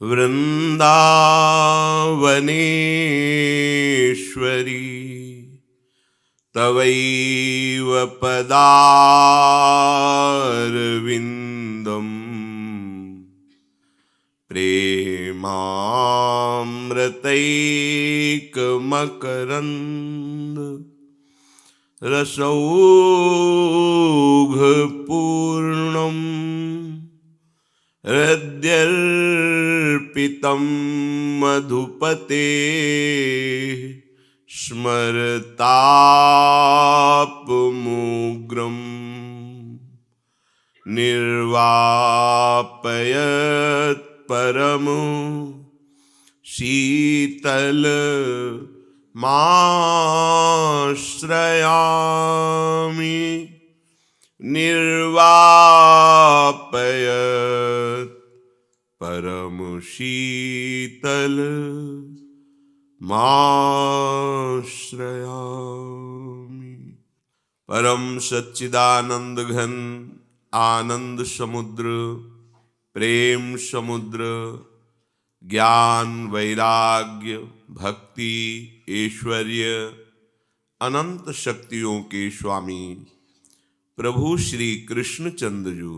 वृन्दावनेश्वरी तवैव पदारविन्दम् प्रेमामृतैकमकरन्द रसौघपूर्णम् हृद्यर्पितं मधुपते स्मरतापमुग्रं निर्वापयत् परमो शीतलमाश्रयामि निर्वापयत् परम शीतल माश्रयामि। परम सच्चिदानंद घन आनंद समुद्र, प्रेम समुद्र, ज्ञान वैराग्य भक्ति ऐश्वर्य अनंत शक्तियों के स्वामी प्रभु श्री कृष्णचंद्र जी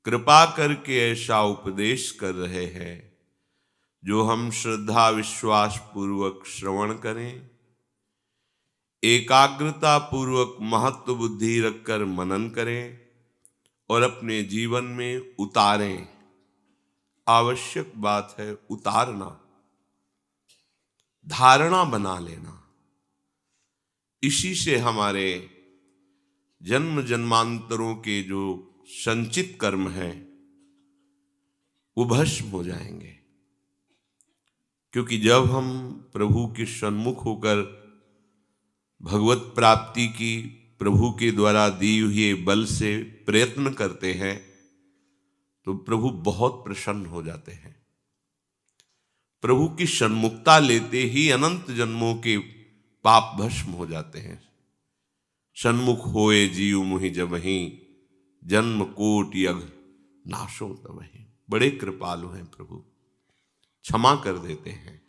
कृपा करके ऐसा उपदेश कर रहे हैं जो हम श्रद्धा विश्वास पूर्वक श्रवण करें, एकाग्रता पूर्वक महत्व बुद्धि रखकर मनन करें और अपने जीवन में उतारें। आवश्यक बात है उतारना, धारणा बना लेना। इसी से हमारे जन्म जन्मांतरों के जो संचित कर्म हैं वो भस्म हो जाएंगे। क्योंकि जब हम प्रभु के सन्मुख होकर भगवत प्राप्ति की प्रभु के द्वारा दी हुए बल से प्रयत्न करते हैं तो प्रभु बहुत प्रसन्न हो जाते हैं। प्रभु की सन्मुखता लेते ही अनंत जन्मों के पाप भस्म हो जाते हैं। सन्मुख होए जीव मुहि जबहि, जन्म कोट यग नाशो तबहि। बड़े कृपालु हैं प्रभु, क्षमा कर देते हैं।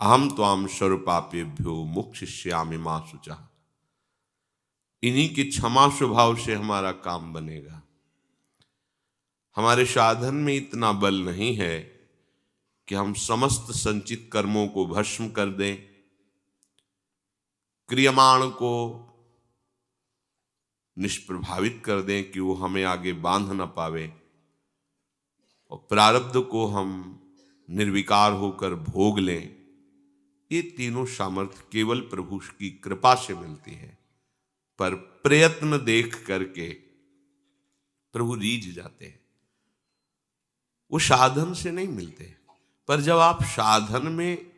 अहम त्वाम सर्वपापेभ्यो मोक्षयिष्यामि मा शुचः। इन्हीं के क्षमा स्वभाव से हमारा काम बनेगा। हमारे साधन में इतना बल नहीं है कि हम समस्त संचित कर्मों को भस्म कर दें, क्रियमाण को निष्प्रभावित कर दें कि वो हमें आगे बांध न पावे, और प्रारब्ध को हम निर्विकार होकर भोग लें। ये तीनों सामर्थ्य केवल प्रभु की कृपा से मिलती है। पर प्रयत्न देख करके प्रभु रीझ जाते हैं, वो साधन से नहीं मिलते। पर जब आप साधन में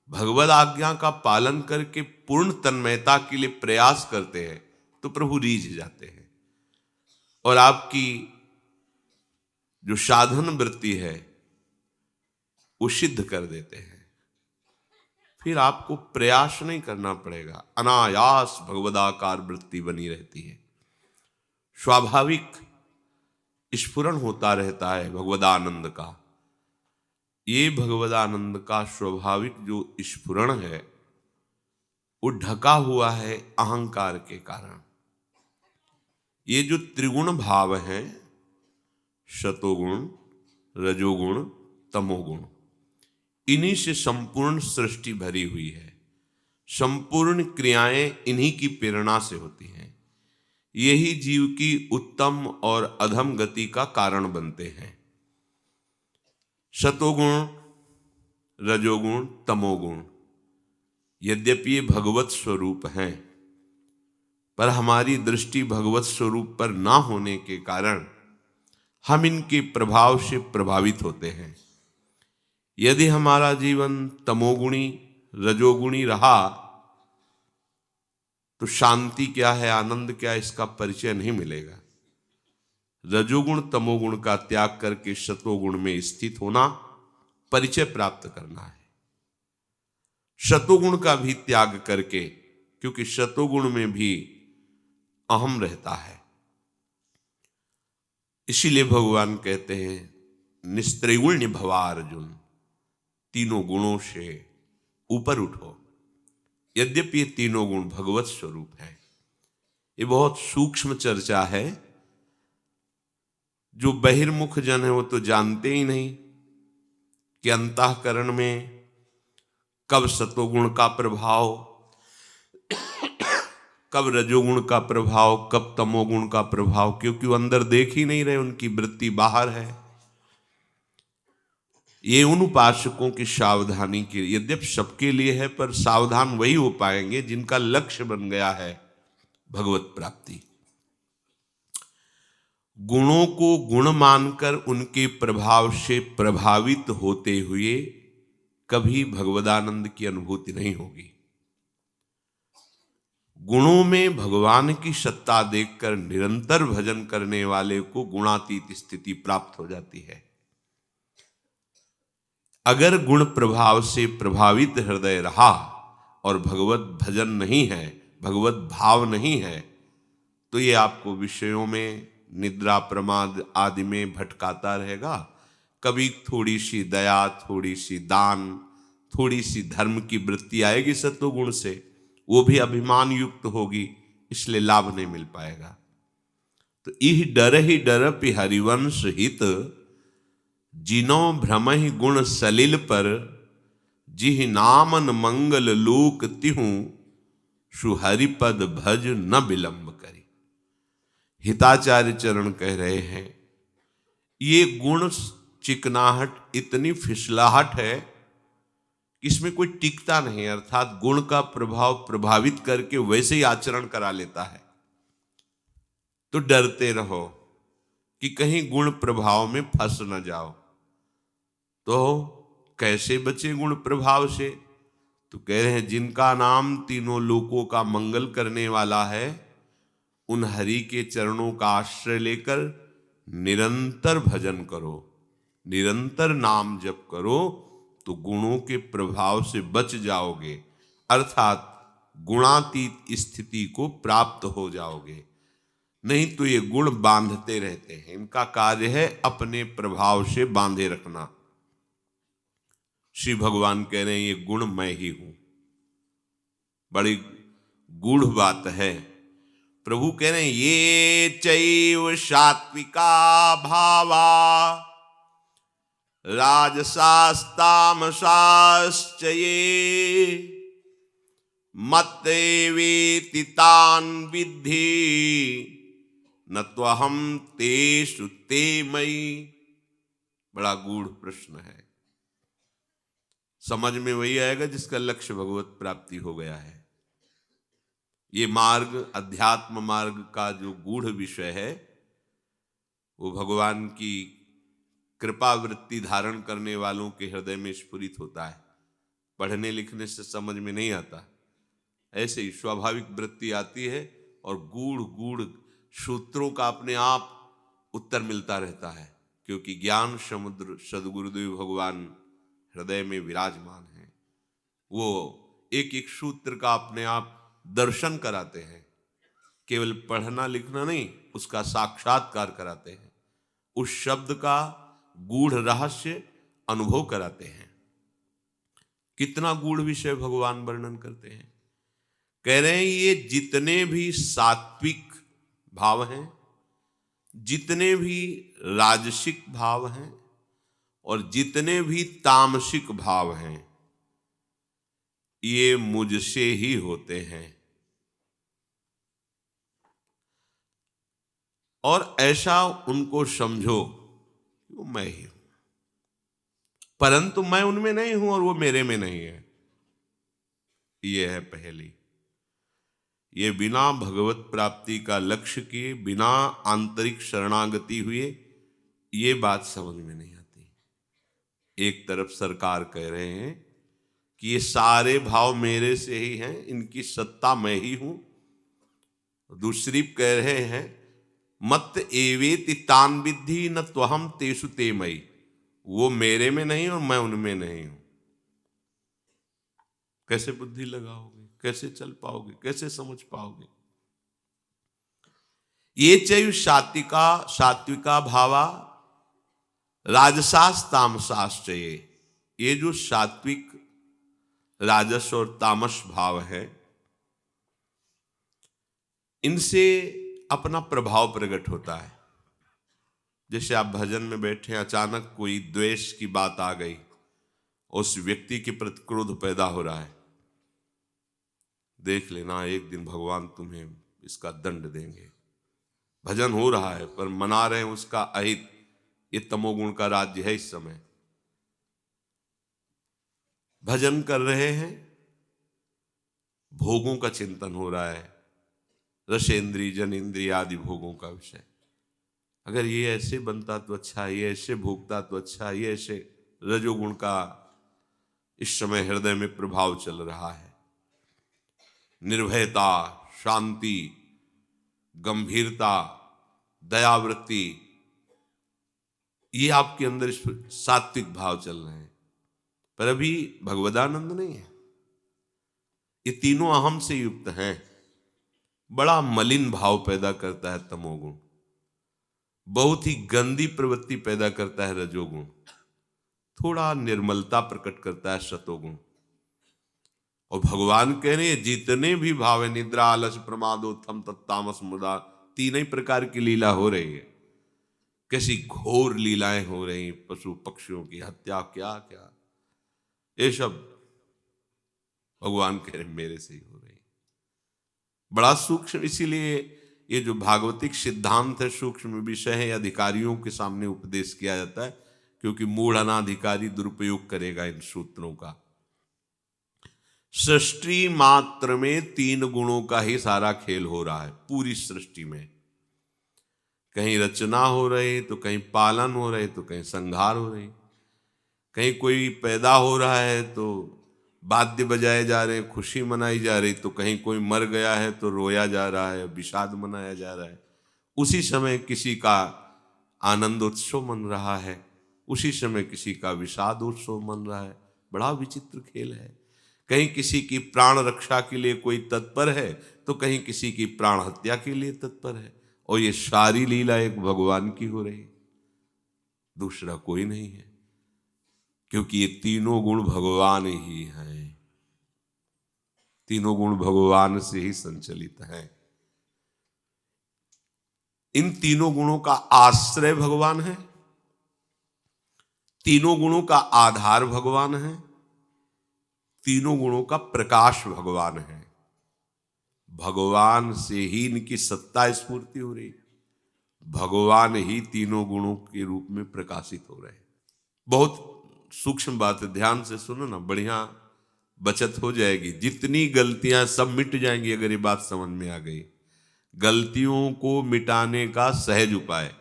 भगवद आज्ञा का पालन करके पूर्ण तन्मयता के लिए प्रयास करते हैं तो प्रभु रीझ जाते हैं और आपकी जो साधन वृत्ति है वो सिद्ध कर देते हैं। फिर आपको प्रयास नहीं करना पड़ेगा, अनायास भगवदाकार वृत्ति बनी रहती है। स्वाभाविक स्फुरण होता रहता है भगवदानंद का। ये भगवदानंद का स्वाभाविक जो स्फुरण है वो ढका हुआ है अहंकार के कारण। ये जो त्रिगुण भाव है, सतोगुण रजोगुण तमोगुण, इन्हीं से संपूर्ण सृष्टि भरी हुई है। संपूर्ण क्रियाएं इन्हीं की प्रेरणा से होती हैं। यही जीव की उत्तम और अधम गति का कारण बनते हैं। सतोगुण रजोगुण तमोगुण यद्यपि ये भगवत स्वरूप हैं, पर हमारी दृष्टि भगवत स्वरूप पर ना होने के कारण हम इनके प्रभाव से प्रभावित होते हैं। यदि हमारा जीवन तमोगुणी रजोगुणी रहा तो शांति क्या है, आनंद क्या है, इसका परिचय नहीं मिलेगा। रजोगुण तमोगुण का त्याग करके सतोगुण में स्थित होना, परिचय प्राप्त करना है। सतोगुण का भी त्याग करके, क्योंकि सतोगुण में भी अहम रहता है। इसीलिए भगवान कहते हैं निस्त्रिगुण्य भवा अर्जुन, तीनों गुणों से ऊपर उठो। यद्यपि ये तीनों गुण भगवत स्वरूप है। ये बहुत सूक्ष्म चर्चा है। जो बहिर्मुख जन है वो तो जानते ही नहीं कि अंतःकरण में कब सतोगुण का प्रभाव, कब रजोगुण का प्रभाव, कब तमोगुण का प्रभाव, क्योंकि वो अंदर देख ही नहीं रहे, उनकी वृत्ति बाहर है। ये उन उपासकों की सावधानी के, यद्यपि सबके लिए है, पर सावधान वही हो पाएंगे जिनका लक्ष्य बन गया है भगवत प्राप्ति। गुणों को गुण मानकर उनके प्रभाव से प्रभावित होते हुए कभी भगवदानंद की अनुभूति नहीं होगी। गुणों में भगवान की सत्ता देखकर निरंतर भजन करने वाले को गुणातीत स्थिति प्राप्त हो जाती है। अगर गुण प्रभाव से प्रभावित हृदय रहा और भगवत भजन नहीं है, भगवत भाव नहीं है, तो ये आपको विषयों में, निद्रा प्रमाद आदि में भटकाता रहेगा। कभी थोड़ी सी दया, थोड़ी सी दान, थोड़ी सी धर्म की वृत्ति आएगी सत्वगुण से, वो भी अभिमान युक्त होगी, इसलिए लाभ नहीं मिल पाएगा। तो इह डर ही डरपि हरिवंश हित, जिनो भ्रमहि गुण सलिल पर, जिह नामन मंगल लोक तिहु, सुहरिपद भज न विलंब करी। हिताचार्य चरण कह रहे हैं, ये गुण चिकनाहट इतनी फिसलाहट है, इसमें कोई टिकता नहीं, अर्थात गुण का प्रभाव प्रभावित करके वैसे ही आचरण करा लेता है। तो डरते रहो कि कहीं गुण प्रभाव में फंस न जाओ। तो कैसे बचे गुण प्रभाव से? तो कह रहे हैं, जिनका नाम तीनों लोकों का मंगल करने वाला है, उन हरि के चरणों का आश्रय लेकर निरंतर भजन करो, निरंतर नाम जप करो, तो गुणों के प्रभाव से बच जाओगे, अर्थात गुणातीत स्थिति को प्राप्त हो जाओगे। नहीं तो ये गुण बांधते रहते हैं, इनका कार्य है अपने प्रभाव से बांधे रखना। श्री भगवान कह रहे हैं, ये गुण मैं ही हूं। बड़ी गूढ़ बात है। प्रभु कह रहे हैं, ये चैव सात्विका भावा, राजसास्तामसाश्च ये, मत्तेवेति तान् विद्धि, न त्वहं तेषु ते मयि। बड़ा गूढ़ प्रश्न है। समझ में वही आएगा जिसका लक्ष्य भगवत प्राप्ति हो गया है। ये मार्ग, अध्यात्म मार्ग का जो गूढ़ विषय है, वो भगवान की कृपा वृत्ति धारण करने वालों के हृदय में स्फुरित होता है। पढ़ने लिखने से समझ में नहीं आता, ऐसे ही स्वाभाविक वृत्ति आती है और गूढ़ गूढ़ सूत्रों का अपने आप उत्तर मिलता रहता है, क्योंकि ज्ञान समुद्र सद्गुरुदेव भगवान हृदय में विराजमान है। वो एक एक सूत्र का अपने आप दर्शन कराते हैं, केवल पढ़ना लिखना नहीं, उसका साक्षात्कार कराते हैं, उस शब्द का गूढ़ रहस्य अनुभव कराते हैं। कितना गूढ़ विषय भगवान वर्णन करते हैं। कह रहे हैं, ये जितने भी सात्विक भाव हैं, जितने भी राजसिक भाव हैं और जितने भी तामसिक भाव हैं, ये मुझसे ही होते हैं। और ऐसा उनको समझो कि वो मैं ही हूं, परंतु मैं उनमें नहीं हूं और वो मेरे में नहीं है। ये है पहली। ये बिना भगवत प्राप्ति का लक्ष्य किए, बिना आंतरिक शरणागति हुए, ये बात समझ में नहीं आती। एक तरफ सरकार कह रहे हैं कि ये सारे भाव मेरे से ही हैं, इनकी सत्ता मैं ही हूं। दूसरी कह रहे हैं, मत एवेति तान विद्धि न त्वहम तेषु ते मयि। वो मेरे में नहीं और मैं उनमें नहीं हूं। कैसे बुद्धि लगाओगे? कैसे चल पाओगे? कैसे समझ पाओगे? ये चैव सात्विका भावा, राजसास तामसास ये जो सात्विक, राजस और तामस भाव है, इनसे अपना प्रभाव प्रकट होता है। जैसे आप भजन में बैठे, अचानक कोई द्वेष की बात आ गई, उस व्यक्ति के प्रति क्रोध पैदा हो रहा है, देख लेना एक दिन भगवान तुम्हें इसका दंड देंगे। भजन हो रहा है पर मना रहे हैं उसका अहित। ये तमोगुण का राज्य है। इस समय भजन कर रहे हैं, भोगों का चिंतन हो रहा है, रसेंद्री जनेंद्री आदि भोगों का विषय। अगर ये ऐसे बनता तो अच्छा, ये ऐसे भोगता तो अच्छा, ये ऐसे रजोगुण का इस समय हृदय में प्रभाव चल रहा है। निर्भयता, शांति, गंभीरता, दयावृत्ति, ये आपके अंदर सात्विक भाव चल रहे हैं, पर अभी भगवदानंद नहीं है। ये तीनों अहम से युक्त हैं। बड़ा मलिन भाव पैदा करता है तमोगुण, बहुत ही गंदी प्रवृत्ति पैदा करता है रजोगुण, थोड़ा निर्मलता प्रकट करता है सतोगुण। और भगवान कह रहे हैं जितने भी भाव है, निद्रा, आलस, प्रमादोत्थम तत्तामस मुदा, तीन ही प्रकार की लीला हो रही है। कैसी घोर लीलाएं हो रही, पशु पक्षियों की हत्या, क्या क्या, ये सब भगवान कह रहे मेरे से ही हो रही। बड़ा सूक्ष्म, इसीलिए ये जो भागवतिक सिद्धांत है सूक्ष्म विषय है, अधिकारियों के सामने उपदेश किया जाता है, क्योंकि मूढ़ अनाधिकारी दुरुपयोग करेगा इन सूत्रों का। सृष्टि मात्र में तीन गुणों का ही सारा खेल हो रहा है। पूरी सृष्टि में कहीं रचना हो रही तो कहीं पालन हो रहे तो कहीं संहार हो रही, कहीं कोई पैदा हो रहा है तो वाद्य बजाए जा रहे हैं, खुशी मनाई जा रही, तो कहीं कोई मर गया है तो रोया जा रहा है, विषाद मनाया जा रहा है। उसी समय किसी का आनंदोत्सव मन रहा है, उसी समय किसी का विषाद उत्सव मन रहा है। बड़ा विचित्र खेल है। कहीं किसी की प्राण रक्षा के लिए कोई तत्पर है तो कहीं किसी की प्राण हत्या के लिए तत्पर है। और ये सारी लीला एक भगवान की हो रही, दूसरा कोई नहीं है, क्योंकि ये तीनों गुण भगवान ही हैं। तीनों गुण भगवान से ही संचलित हैं। इन तीनों गुणों का आश्रय भगवान है, तीनों गुणों का आधार भगवान है, तीनों गुणों का प्रकाश भगवान है। भगवान से ही इनकी सत्ता स्फूर्ति हो रही, भगवान ही तीनों गुणों के रूप में प्रकाशित हो रहे हैं। बहुत सूक्ष्म बात है, ध्यान से सुनो ना, बढ़िया बचत हो जाएगी। जितनी गलतियां सब मिट जाएंगी अगर ये बात समझ में आ गई। गलतियों को मिटाने का सहज उपाय,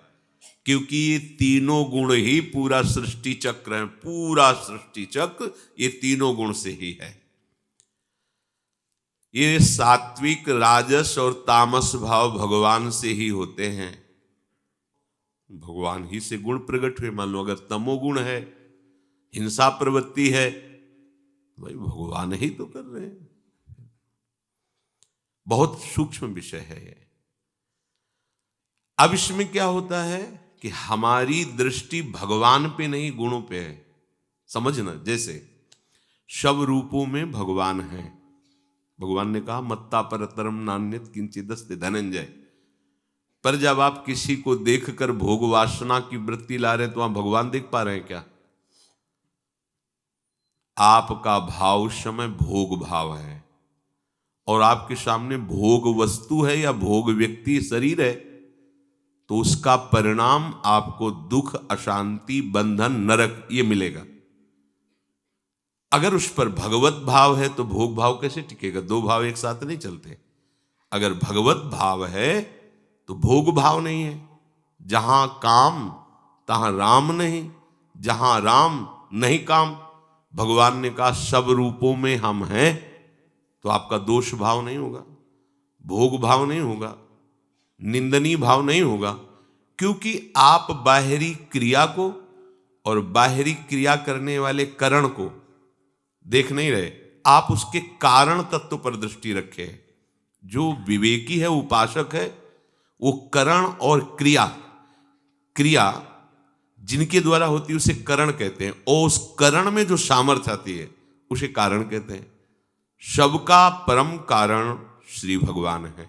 क्योंकि ये तीनों गुण ही पूरा सृष्टि चक्र है। पूरा सृष्टि चक्र ये तीनों गुण से ही है। ये सात्विक, राजस और तामस भाव भगवान से ही होते हैं, भगवान ही से गुण प्रकट हुए। मान लो अगर तमोगुण है, हिंसा प्रवृत्ति है, भाई भगवान ही तो कर रहे हैं। बहुत सूक्ष्म विषय है ये। अब इसमें क्या होता है कि हमारी दृष्टि भगवान पे नहीं गुणों पे है। समझना, जैसे सब रूपों में भगवान है। भगवान ने कहा मत्ता परतरम नान्यत किंचिदस्ति धनंजय। पर जब आप किसी को देखकर भोग वासना की वृत्ति ला रहे हैं तो आप भगवान देख पा रहे हैं क्या? आपका भाव उस समय भोग भाव है, और आपके सामने भोग वस्तु है या भोग व्यक्ति शरीर है, तो उसका परिणाम आपको दुख, अशांति, बंधन, नरक ये मिलेगा। अगर उस पर भगवत भाव है तो भोग भाव कैसे टिकेगा? दो भाव एक साथ नहीं चलते। अगर भगवत भाव है तो भोग भाव नहीं है। जहां काम तहां राम नहीं, जहां राम नहीं काम। भगवान ने कहा सब रूपों में हम हैं, तो आपका दोष भाव नहीं होगा, भोग भाव नहीं होगा, निंदनीय भाव नहीं होगा, क्योंकि आप बाहरी क्रिया को और बाहरी क्रिया करने वाले करण को देख नहीं रहे, आप उसके कारण तत्व पर दृष्टि रखे। जो विवेकी है, उपासक है, वो करण और क्रिया जिनके द्वारा होती है उसे करण कहते हैं, और उस करण में जो सामर्थ्य आती है उसे कारण कहते हैं। सबका परम कारण श्री भगवान है।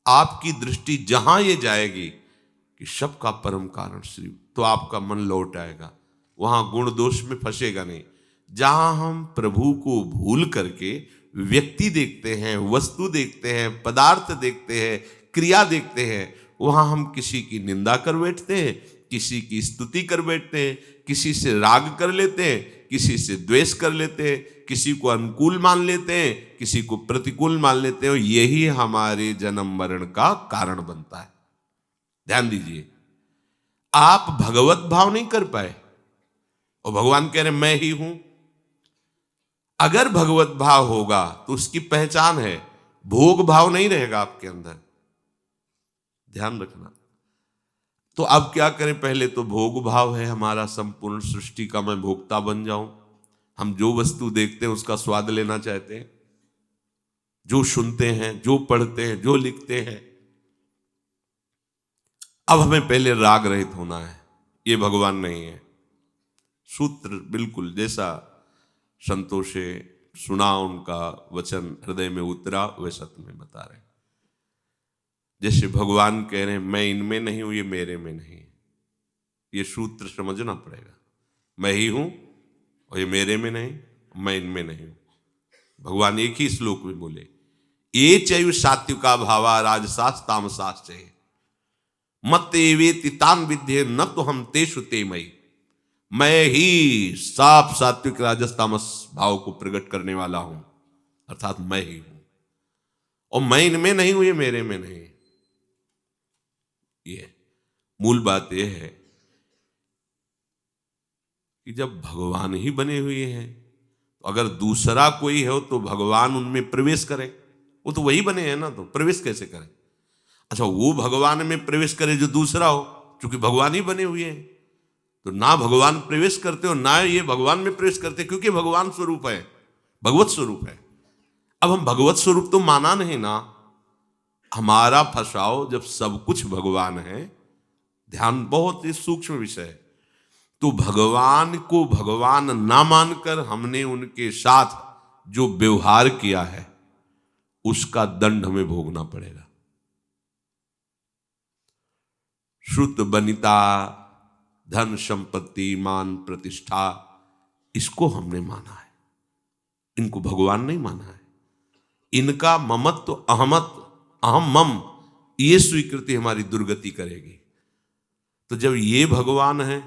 आपकी दृष्टि जहां ये जाएगी कि सबका परम कारण श्री, तो आपका मन लौट आएगा, वहां गुण दोष में फंसेगा नहीं। जहां हम प्रभु को भूल करके व्यक्ति देखते हैं, वस्तु देखते हैं, पदार्थ देखते हैं, क्रिया देखते हैं, वहां हम किसी की निंदा कर बैठते हैं, किसी की स्तुति कर बैठते हैं, किसी से राग कर लेते हैं, किसी से द्वेष कर लेते हैं, किसी को अनुकूल मान लेते हैं, किसी को प्रतिकूल मान लेते हैं। यही हमारे जन्म मरण का कारण बनता है। ध्यान दीजिए, आप भगवत भाव नहीं कर पाए और भगवान कह रहे मैं ही हूं। अगर भगवत भाव होगा तो उसकी पहचान है, भोग भाव नहीं रहेगा आपके अंदर, ध्यान रखना। तो अब क्या करें, पहले तो भोग भाव है हमारा, संपूर्ण सृष्टि का मैं भोक्ता बन जाऊं। हम जो वस्तु देखते हैं उसका स्वाद लेना चाहते हैं, जो सुनते हैं, जो पढ़ते हैं, जो लिखते हैं। अब हमें पहले राग रहित होना है, ये भगवान नहीं है। सूत्र बिल्कुल जैसा संतों से सुना, उनका वचन हृदय में उतरा, वे सत्य में बता रहे। जैसे भगवान कह रहे हैं मैं इनमें नहीं हूं, ये मेरे में नहीं है। ये सूत्र समझना पड़ेगा, मैं ही हूं और ये मेरे में नहीं, मैं इनमें नहीं हूं। भगवान एक ही श्लोक में बोले, ये चैव सात्विका भावा राजसास तामसास चैव मत एवेति तान विद्ये न तो हम तेषु ते मयि। मैं ही साफ सात्विक राजस तामस भाव को प्रकट करने वाला हूं, अर्थात मैं ही हूं, और मैं इनमें नहीं हूं, ये मेरे में नहीं। ये मूल बात यह है कि जब भगवान ही बने हुए हैं तो अगर दूसरा कोई हो तो भगवान उनमें प्रवेश करे। वो तो वही बने हैं ना, तो प्रवेश कैसे करें? अच्छा, वो भगवान में प्रवेश करे जो दूसरा हो, क्योंकि भगवान ही बने हुए हैं। तो ना भगवान प्रवेश करते हो ना ये भगवान में प्रवेश करते, क्योंकि भगवान स्वरूप है, भगवत स्वरूप है। अब हम भगवत स्वरूप तो माना नहीं ना, हमारा फंसाव जब सब कुछ भगवान है। ध्यान, बहुत ही सूक्ष्म विषय है। तो भगवान को भगवान ना मानकर हमने उनके साथ जो व्यवहार किया है उसका दंड हमें भोगना पड़ेगा। श्रुत बनिता, धन संपत्ति, मान प्रतिष्ठा, इसको हमने माना है, इनको भगवान नहीं माना है। इनका ममत्व, अहमत, अहम मम, ये स्वीकृति हमारी दुर्गति करेगी। तो जब ये भगवान है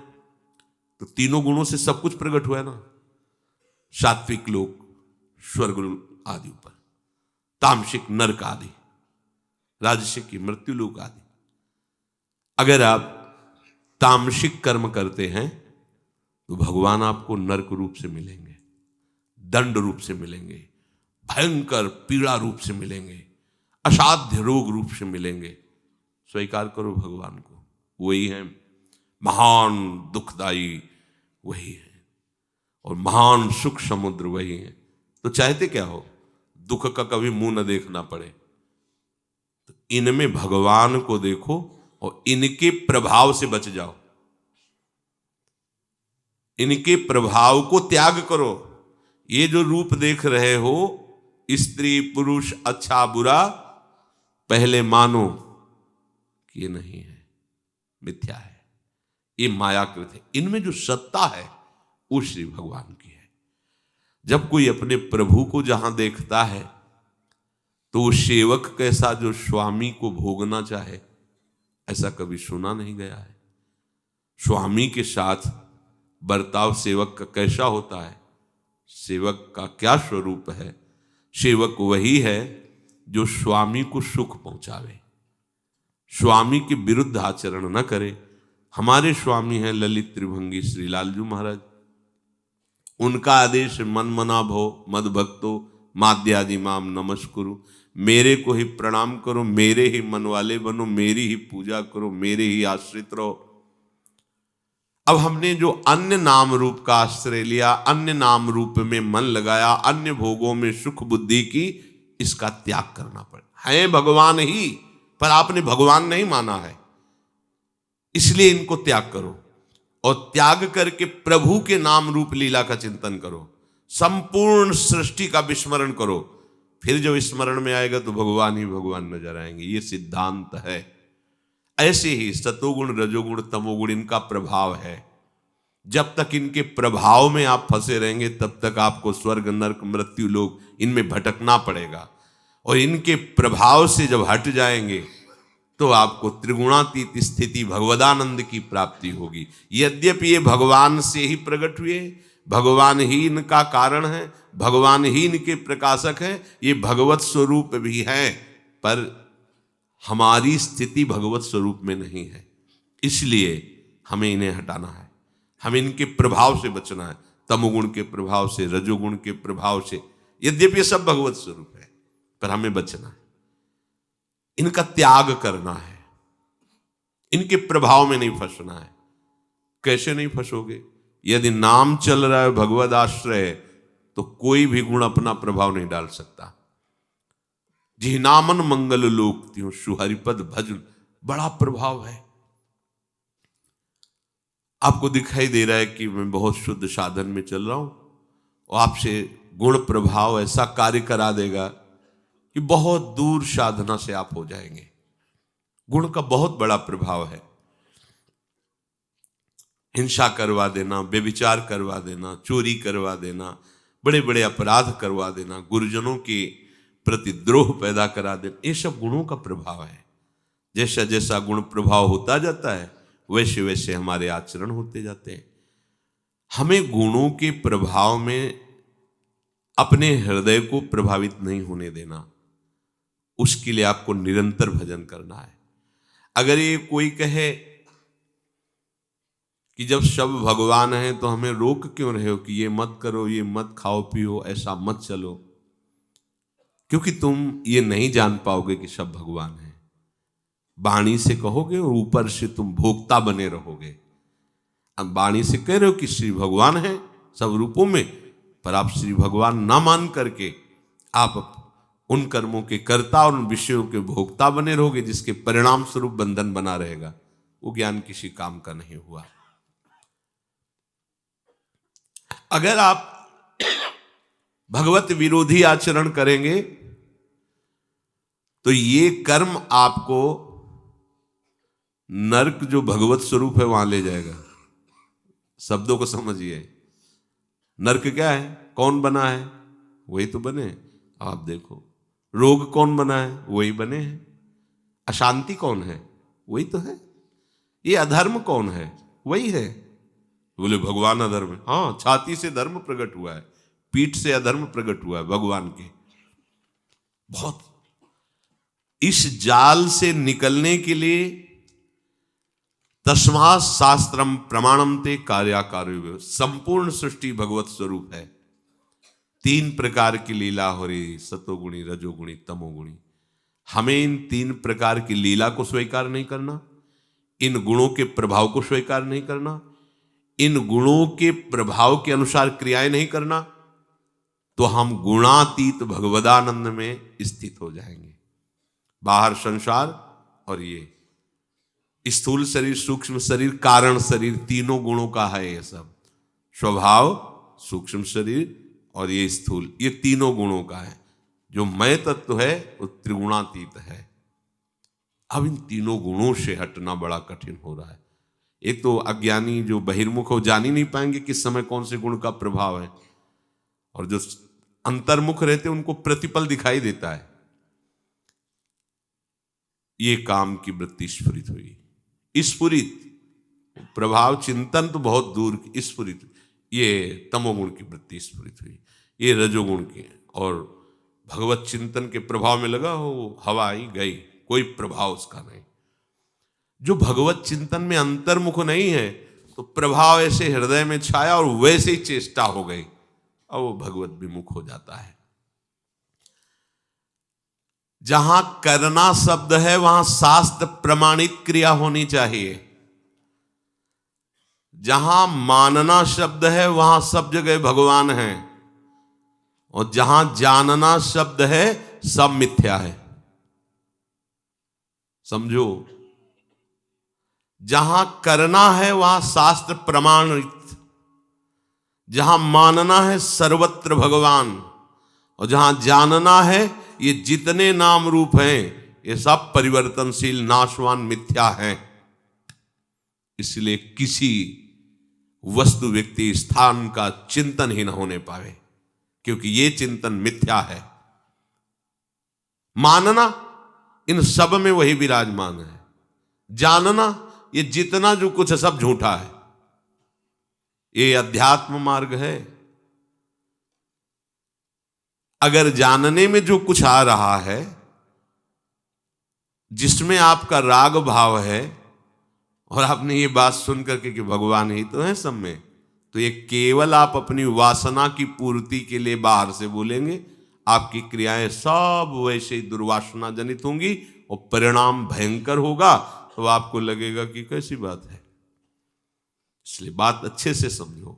तो तीनों गुणों से सब कुछ प्रकट हुआ है ना। सात्विक लोक स्वर्ग आदि ऊपर, तामसिक नरक आदि, राजसिक की मृत्यु लोक आदि। अगर आप तामसिक कर्म करते हैं तो भगवान आपको नरक रूप से मिलेंगे, दंड रूप से मिलेंगे, भयंकर पीड़ा रूप से मिलेंगे, असाध्य रोग रूप से मिलेंगे। स्वीकार करो भगवान को, वही है महान दुखदाई, वही है, और महान सुख समुद्र वही है। तो चाहते क्या हो? दुख का कभी मुंह न देखना पड़े। तो इनमें भगवान को देखो और इनके प्रभाव से बच जाओ, इनके प्रभाव को त्याग करो। ये जो रूप देख रहे हो, स्त्री पुरुष अच्छा बुरा, पहले मानो कि ये नहीं है, मिथ्या है, ये मायाकृत है। इनमें जो सत्ता है वो श्री भगवान की है। जब कोई अपने प्रभु को जहां देखता है तो वो सेवक कैसा जो स्वामी को भोगना चाहे, ऐसा कभी सुना नहीं गया है। स्वामी के साथ बर्ताव सेवक का कैसा होता है, सेवक का क्या स्वरूप है? सेवक वही है जो स्वामी को सुख पहुंचावे, स्वामी के विरुद्ध आचरण न करे। हमारे स्वामी हैं ललित त्रिभंगी श्री लालजू महाराज। उनका आदेश मन मना भो मद भक्तो माद्यादि माम नमस्कुरु, मेरे को ही प्रणाम करो, मेरे ही मन वाले बनो, मेरी ही पूजा करो, मेरे ही आश्रित रहो। अब हमने जो अन्य नाम रूप का आश्रय लिया, अन्य नाम रूप में मन लगाया, अन्य भोगों में सुख बुद्धि की, इसका त्याग करना पड़े। है भगवान ही, पर आपने भगवान नहीं माना है, इसलिए इनको त्याग करो। और त्याग करके प्रभु के नाम रूप लीला का चिंतन करो, संपूर्ण सृष्टि का विस्मरण करो, फिर जब स्मरण में आएगा तो भगवान ही भगवान नजर आएंगे। ये सिद्धांत है। ऐसे ही सतोगुण, रजोगुण, तमोगुण इनका प्रभाव है। जब तक इनके प्रभाव में आप फंसे रहेंगे तब तक आपको स्वर्ग, नरक, मृत्यु लोक इनमें भटकना पड़ेगा। और इनके प्रभाव से जब हट जाएंगे तो आपको त्रिगुणातीत स्थिति भगवदानंद की प्राप्ति होगी। यद्यपि ये भगवान से ही प्रकट हुए, भगवान ही इनका कारण है, भगवान ही इनके प्रकाशक है, ये भगवत स्वरूप भी हैं, पर हमारी स्थिति भगवत स्वरूप में नहीं है। इसलिए हमें इन्हें हटाना है, हमें इनके प्रभाव से बचना है, तमोगुण के प्रभाव से, रजोगुण के प्रभाव से। यद्यपि ये सब भगवत स्वरूप है पर हमें बचना है, इनका त्याग करना है, इनके प्रभाव में नहीं फंसना है। कैसे नहीं फंसोगे? यदि नाम चल रहा है, भगवद आश्रय, तो कोई भी गुण अपना प्रभाव नहीं डाल सकता। जी नामन मंगल लोक त्यों सुहरिपद भजन, बड़ा प्रभाव है। आपको दिखाई दे रहा है कि मैं बहुत शुद्ध साधन में चल रहा हूं, और आपसे गुण प्रभाव ऐसा कार्य करा देगा कि बहुत दूर साधना से आप हो जाएंगे। गुण का बहुत बड़ा प्रभाव है। हिंसा करवा देना, व्यभिचार करवा देना, चोरी करवा देना, बड़े बड़े अपराध करवा देना, गुरुजनों के प्रति द्रोह पैदा करा देना, ये सब गुणों का प्रभाव है। जैसा जैसा गुण प्रभाव होता जाता है वैसे वैसे हमारे आचरण होते जाते हैं। हमें गुणों के प्रभाव में अपने हृदय को प्रभावित नहीं होने देना, उसके लिए आपको निरंतर भजन करना है। अगर ये कोई कहे कि जब सब भगवान हैं तो हमें रोक क्यों रहे हो कि ये मत करो, ये मत खाओ पियो, ऐसा मत चलो, क्योंकि तुम ये नहीं जान पाओगे कि सब भगवान हैं। वाणी से कहोगे और ऊपर से तुम भोक्ता बने रहोगे। अब वाणी से कह रहे हो कि श्री भगवान है सब रूपों में, पर आप श्री भगवान ना मान करके आप उन कर्मों के कर्ता और उन विषयों के भोक्ता बने रहोगे, जिसके परिणाम स्वरूप बंधन बना रहेगा। वो ज्ञान किसी काम का नहीं हुआ। अगर आप भगवत विरोधी आचरण करेंगे तो ये कर्म आपको नरक, जो भगवत स्वरूप है, वहां ले जाएगा। शब्दों को समझिए। नरक क्या है? कौन बना है? वही तो बने। आप देखो, रोग कौन बना है? वही बने हैं। अशांति कौन है? वही तो है। ये अधर्म कौन है? वही है। बोले भगवान अधर्म है। हाँ, छाती से धर्म प्रकट हुआ है, पीठ से अधर्म प्रकट हुआ है भगवान के। बहुत इस जाल से निकलने के लिए तस्मात् शास्त्रम प्रमाणम ते कार्याकार्य, संपूर्ण सृष्टि भगवत स्वरूप है। 3 प्रकार की लीला हो रही, सतोगुणी, रजोगुणी, तमोगुणी। हमें इन 3 प्रकार की लीला को स्वीकार नहीं करना, इन गुणों के प्रभाव को स्वीकार नहीं करना, इन गुणों के प्रभाव के अनुसार क्रियाएं नहीं करना, तो हम गुणातीत भगवदानंद में स्थित हो जाएंगे। बाहर संसार और ये स्थूल शरीर, सूक्ष्म शरीर, कारण शरीर, तीनों गुणों का है ये सब। स्वभाव, सूक्ष्म शरीर और ये स्थूल, ये तीनों गुणों का है। जो मैं तत्व है वो त्रिगुणातीत है। अब इन तीनों गुणों से हटना बड़ा कठिन हो रहा है। एक तो अज्ञानी जो बहिर्मुख हो, जान ही नहीं पाएंगे किस समय कौन से गुण का प्रभाव है, और जो अंतर्मुख रहते उनको प्रतिपल दिखाई देता है। ये काम की वृत्ति स्फुरित हुई। स्फुरित प्रभाव चिंतन तो बहुत दूर की, स्फुरित ये तमोगुण की वृत्ति स्फुरित हुई, ये रजोगुण की, और भगवत चिंतन के प्रभाव में लगा हो, हवा आई गई, कोई प्रभाव उसका नहीं। जो भगवत चिंतन में अंतर्मुख नहीं है तो प्रभाव ऐसे हृदय में छाया और वैसे ही चेष्टा हो गई, और वो भगवत विमुख हो जाता है। जहां करना शब्द है वहां शास्त्र प्रमाणित क्रिया होनी चाहिए। जहां मानना शब्द है वहां सब जगह भगवान है, और जहां जानना शब्द है सब मिथ्या है। समझो, जहां करना है वहां शास्त्र प्रमाणित, जहां मानना है सर्वत्र भगवान, और जहां जानना है ये जितने नाम रूप हैं ये सब परिवर्तनशील, नाशवान, मिथ्या हैं। इसलिए किसी वस्तु, व्यक्ति, स्थान का चिंतन ही न होने पावे, क्योंकि ये चिंतन मिथ्या है। मानना, इन सब में वही विराजमान है। जानना, ये जितना जो कुछ है सब झूठा है। ये अध्यात्म मार्ग है। अगर जानने में जो कुछ आ रहा है, जिसमें आपका राग भाव है, और आपने ये बात सुन करके कि भगवान ही तो है सब में, तो ये केवल आप अपनी वासना की पूर्ति के लिए बाहर से बोलेंगे। आपकी क्रियाएं सब वैसे ही दुर्वासना जनित होंगी और परिणाम भयंकर होगा। तो आपको लगेगा कि कैसी बात है। इसलिए बात अच्छे से समझो।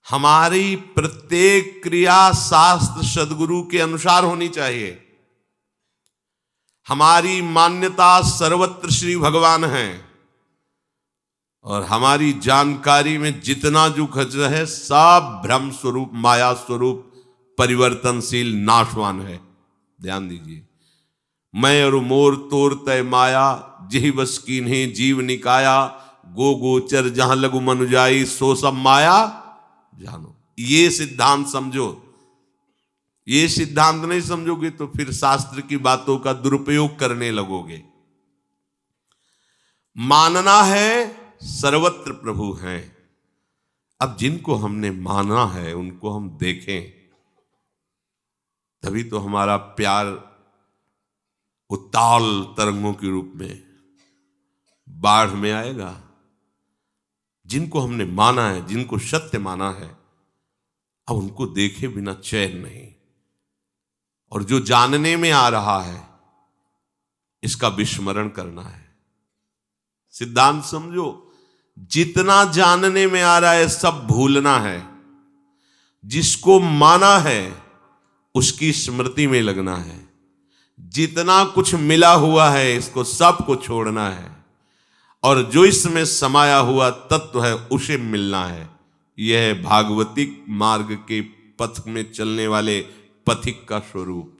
हमारी प्रत्येक क्रिया शास्त्र सद्गुरु के अनुसार होनी चाहिए। हमारी मान्यता सर्वत्र श्री भगवान है, और हमारी जानकारी में जितना जो खच है सब भ्रम स्वरूप, माया स्वरूप, परिवर्तनशील, नाशवान है। ध्यान दीजिए। मैं और मोर तोर तय माया, जही बस कीन्हे जीव निकाया, गो गोचर जहां लघु मनुजाई, सो सब माया जानो। ये सिद्धांत समझो। ये सिद्धांत नहीं समझोगे तो फिर शास्त्र की बातों का दुरुपयोग करने लगोगे। मानना है सर्वत्र प्रभु हैं। अब जिनको हमने माना है उनको हम देखें, तभी तो हमारा प्यार उताल तरंगों के रूप में बाढ़ में आएगा। जिनको हमने माना है, जिनको सत्य माना है, अब उनको देखे बिना चैन नहीं। और जो जानने में आ रहा है इसका विस्मरण करना है। सिद्धांत समझो। जितना जानने में आ रहा है सब भूलना है। जिसको माना है उसकी स्मृति में लगना है। जितना कुछ मिला हुआ है इसको सबको छोड़ना है, और जो इसमें समाया हुआ तत्व है उसे मिलना है। यह भागवतिक मार्ग के पथ में चलने वाले पथिक का स्वरूप।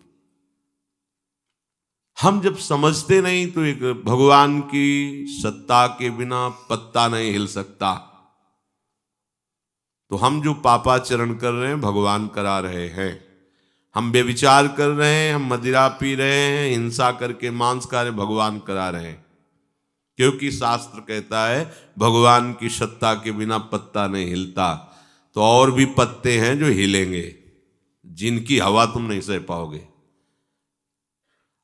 हम जब समझते नहीं तो एक भगवान की सत्ता के बिना पत्ता नहीं हिल सकता। तो हम जो पापाचरण कर रहे हैं भगवान करा रहे हैं। हम व्यभिचार कर रहे हैं, हम मदिरा पी रहे हैं, हिंसा करके मांस खा रहे, भगवान करा रहे हैं। क्योंकि शास्त्र कहता है भगवान की सत्ता के बिना पत्ता नहीं हिलता। तो और भी पत्ते हैं जो हिलेंगे, जिनकी हवा तुम नहीं सह पाओगे।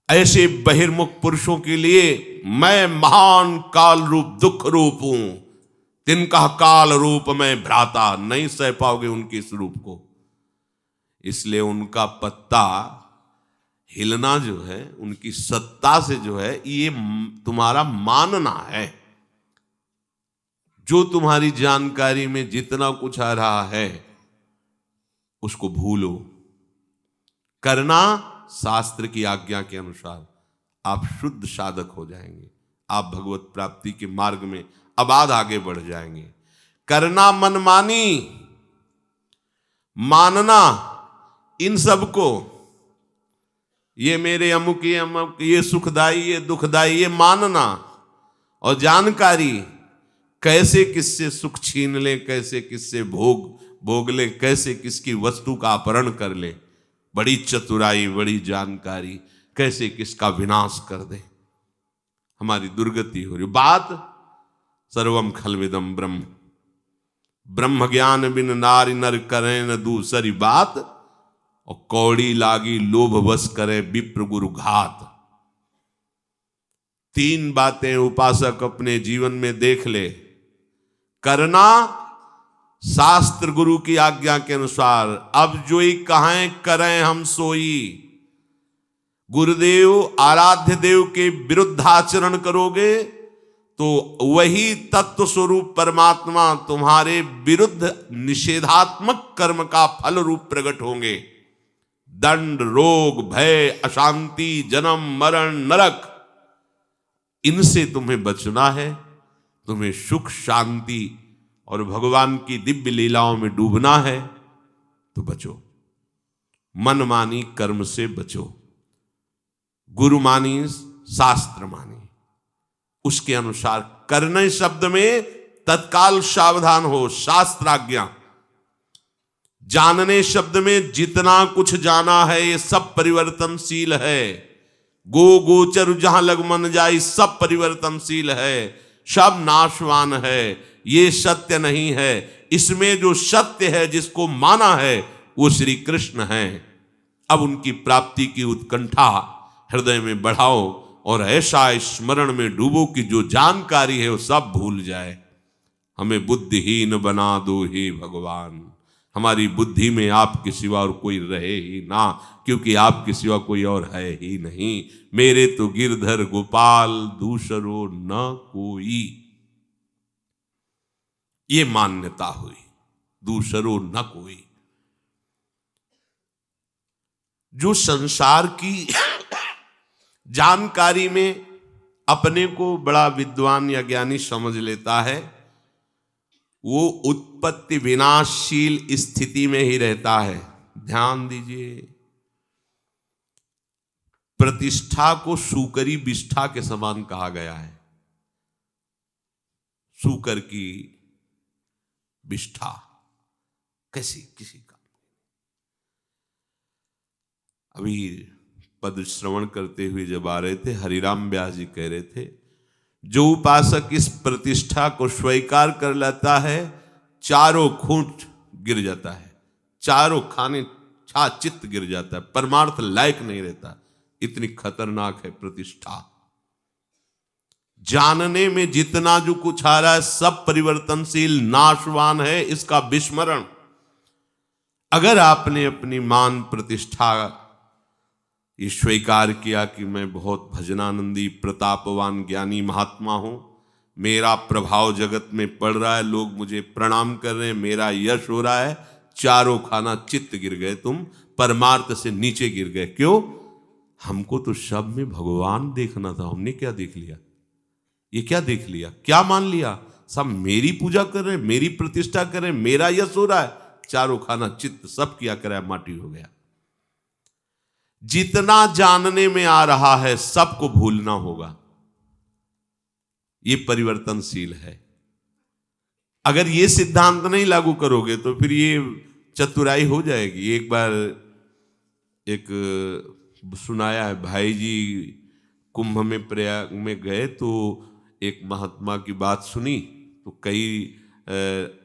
ऐसे बहिर्मुख पुरुषों के लिए मैं महान काल रूप, दुख रूप हूं। तिनका काल रूप में भ्राता, नहीं सह पाओगे उनके इस रूप को। इसलिए उनका पत्ता हिलना जो है, उनकी सत्ता से जो है, ये तुम्हारा मानना है। जो तुम्हारी जानकारी में जितना कुछ आ रहा है उसको भूलो। करना शास्त्र की आज्ञा के अनुसार, आप शुद्ध साधक हो जाएंगे। आप भगवत प्राप्ति के मार्ग में अबाध आगे बढ़ जाएंगे। करना मनमानी, मानना इन सबको, ये मेरे अमुक, ये अमुक, ये सुखदाई, ये दुखदाई, ये मानना। और जानकारी, कैसे किससे सुख छीन ले, कैसे किससे भोग ले, कैसे किसकी वस्तु का अपहरण कर ले। बड़ी चतुराई, बड़ी जानकारी, कैसे किसका विनाश कर दे। हमारी दुर्गति हो रही। बात सर्वम खलविदम ब्रह्म, ब्रह्म ज्ञान बिन नारी नर करें न दूसरी बात, और कौड़ी लागी लोभ बस करे विप्र गुरु घात। 3 बातें उपासक अपने जीवन में देख ले। करना शास्त्र गुरु की आज्ञा के अनुसार, अब जोई कहां करें हम सोई। गुरुदेव आराध्य देव के विरुद्ध आचरण करोगे तो वही तत्व स्वरूप परमात्मा तुम्हारे विरुद्ध निषेधात्मक कर्म का फल रूप प्रकट होंगे। दंड, रोग, भय, अशांति, जन्म, मरण, नरक, इनसे तुम्हें बचना है। तुम्हें सुख शांति और भगवान की दिव्य लीलाओं में डूबना है तो बचो, मनमानी कर्म से बचो, गुरु मानी शास्त्र मानी, उसके अनुसार करने शब्द में तत्काल सावधान हो, शास्त्राज्ञा। जानने शब्द में जितना कुछ जाना है ये सब परिवर्तनशील है। गो गोचर जहां लग मन जाए सब परिवर्तनशील है, सब नाशवान है, ये सत्य नहीं है। इसमें जो सत्य है जिसको माना है वो श्री कृष्ण है। अब उनकी प्राप्ति की उत्कंठा हृदय में बढ़ाओ और ऐसा स्मरण में डूबो कि जो जानकारी है वो सब भूल जाए। हमें बुद्धिहीन बना दो हे भगवान, हमारी बुद्धि में आपके सिवा और कोई रहे ही ना, क्योंकि आपके सिवा कोई और है ही नहीं। मेरे तो गिरधर गोपाल दूसरो न कोई, ये मान्यता हुई, दूसरो न कोई। जो संसार की जानकारी में अपने को बड़ा विद्वान या ज्ञानी समझ लेता है, वो उत्पत्ति विनाशशील स्थिति में ही रहता है। ध्यान दीजिए, प्रतिष्ठा को सूकरी विष्ठा के समान कहा गया है। सूकर की विष्ठा कैसी किसी का। अभी पद श्रवण करते हुए जब आ रहे थे, हरिराम व्यास जी कह रहे थे, जो उपासक इस प्रतिष्ठा को स्वीकार कर लेता है चारों खूंट गिर जाता है, चारों खाने छा चित्त गिर जाता है, परमार्थ लायक नहीं रहता। इतनी खतरनाक है प्रतिष्ठा। जानने में जितना जो कुछ आ रहा है सब परिवर्तनशील नाशवान है, इसका विस्मरण। अगर आपने अपनी मान प्रतिष्ठा ये स्वीकार किया कि मैं बहुत भजनानंदी प्रतापवान ज्ञानी महात्मा हूं, मेरा प्रभाव जगत में पड़ रहा है, लोग मुझे प्रणाम कर रहे हैं, मेरा यश हो रहा है, चारों खाना चित्त गिर गए, तुम परमार्थ से नीचे गिर गए। क्यों? हमको तो सब में भगवान देखना था, हमने क्या देख लिया? ये क्या देख लिया? क्या मान लिया? सब मेरी पूजा कर रहे हैं, मेरी प्रतिष्ठा कर रहे हैं, मेरा यश हो रहा है, चारों खाना चित्त सब किया कराया माटी हो गया। जितना जानने में आ रहा है सबको भूलना होगा, ये परिवर्तनशील है। अगर ये सिद्धांत नहीं लागू करोगे तो फिर ये चतुराई हो जाएगी। एक बार एक सुनाया है, भाई जी कुंभ में प्रयाग में गए तो एक महात्मा की बात सुनी तो कई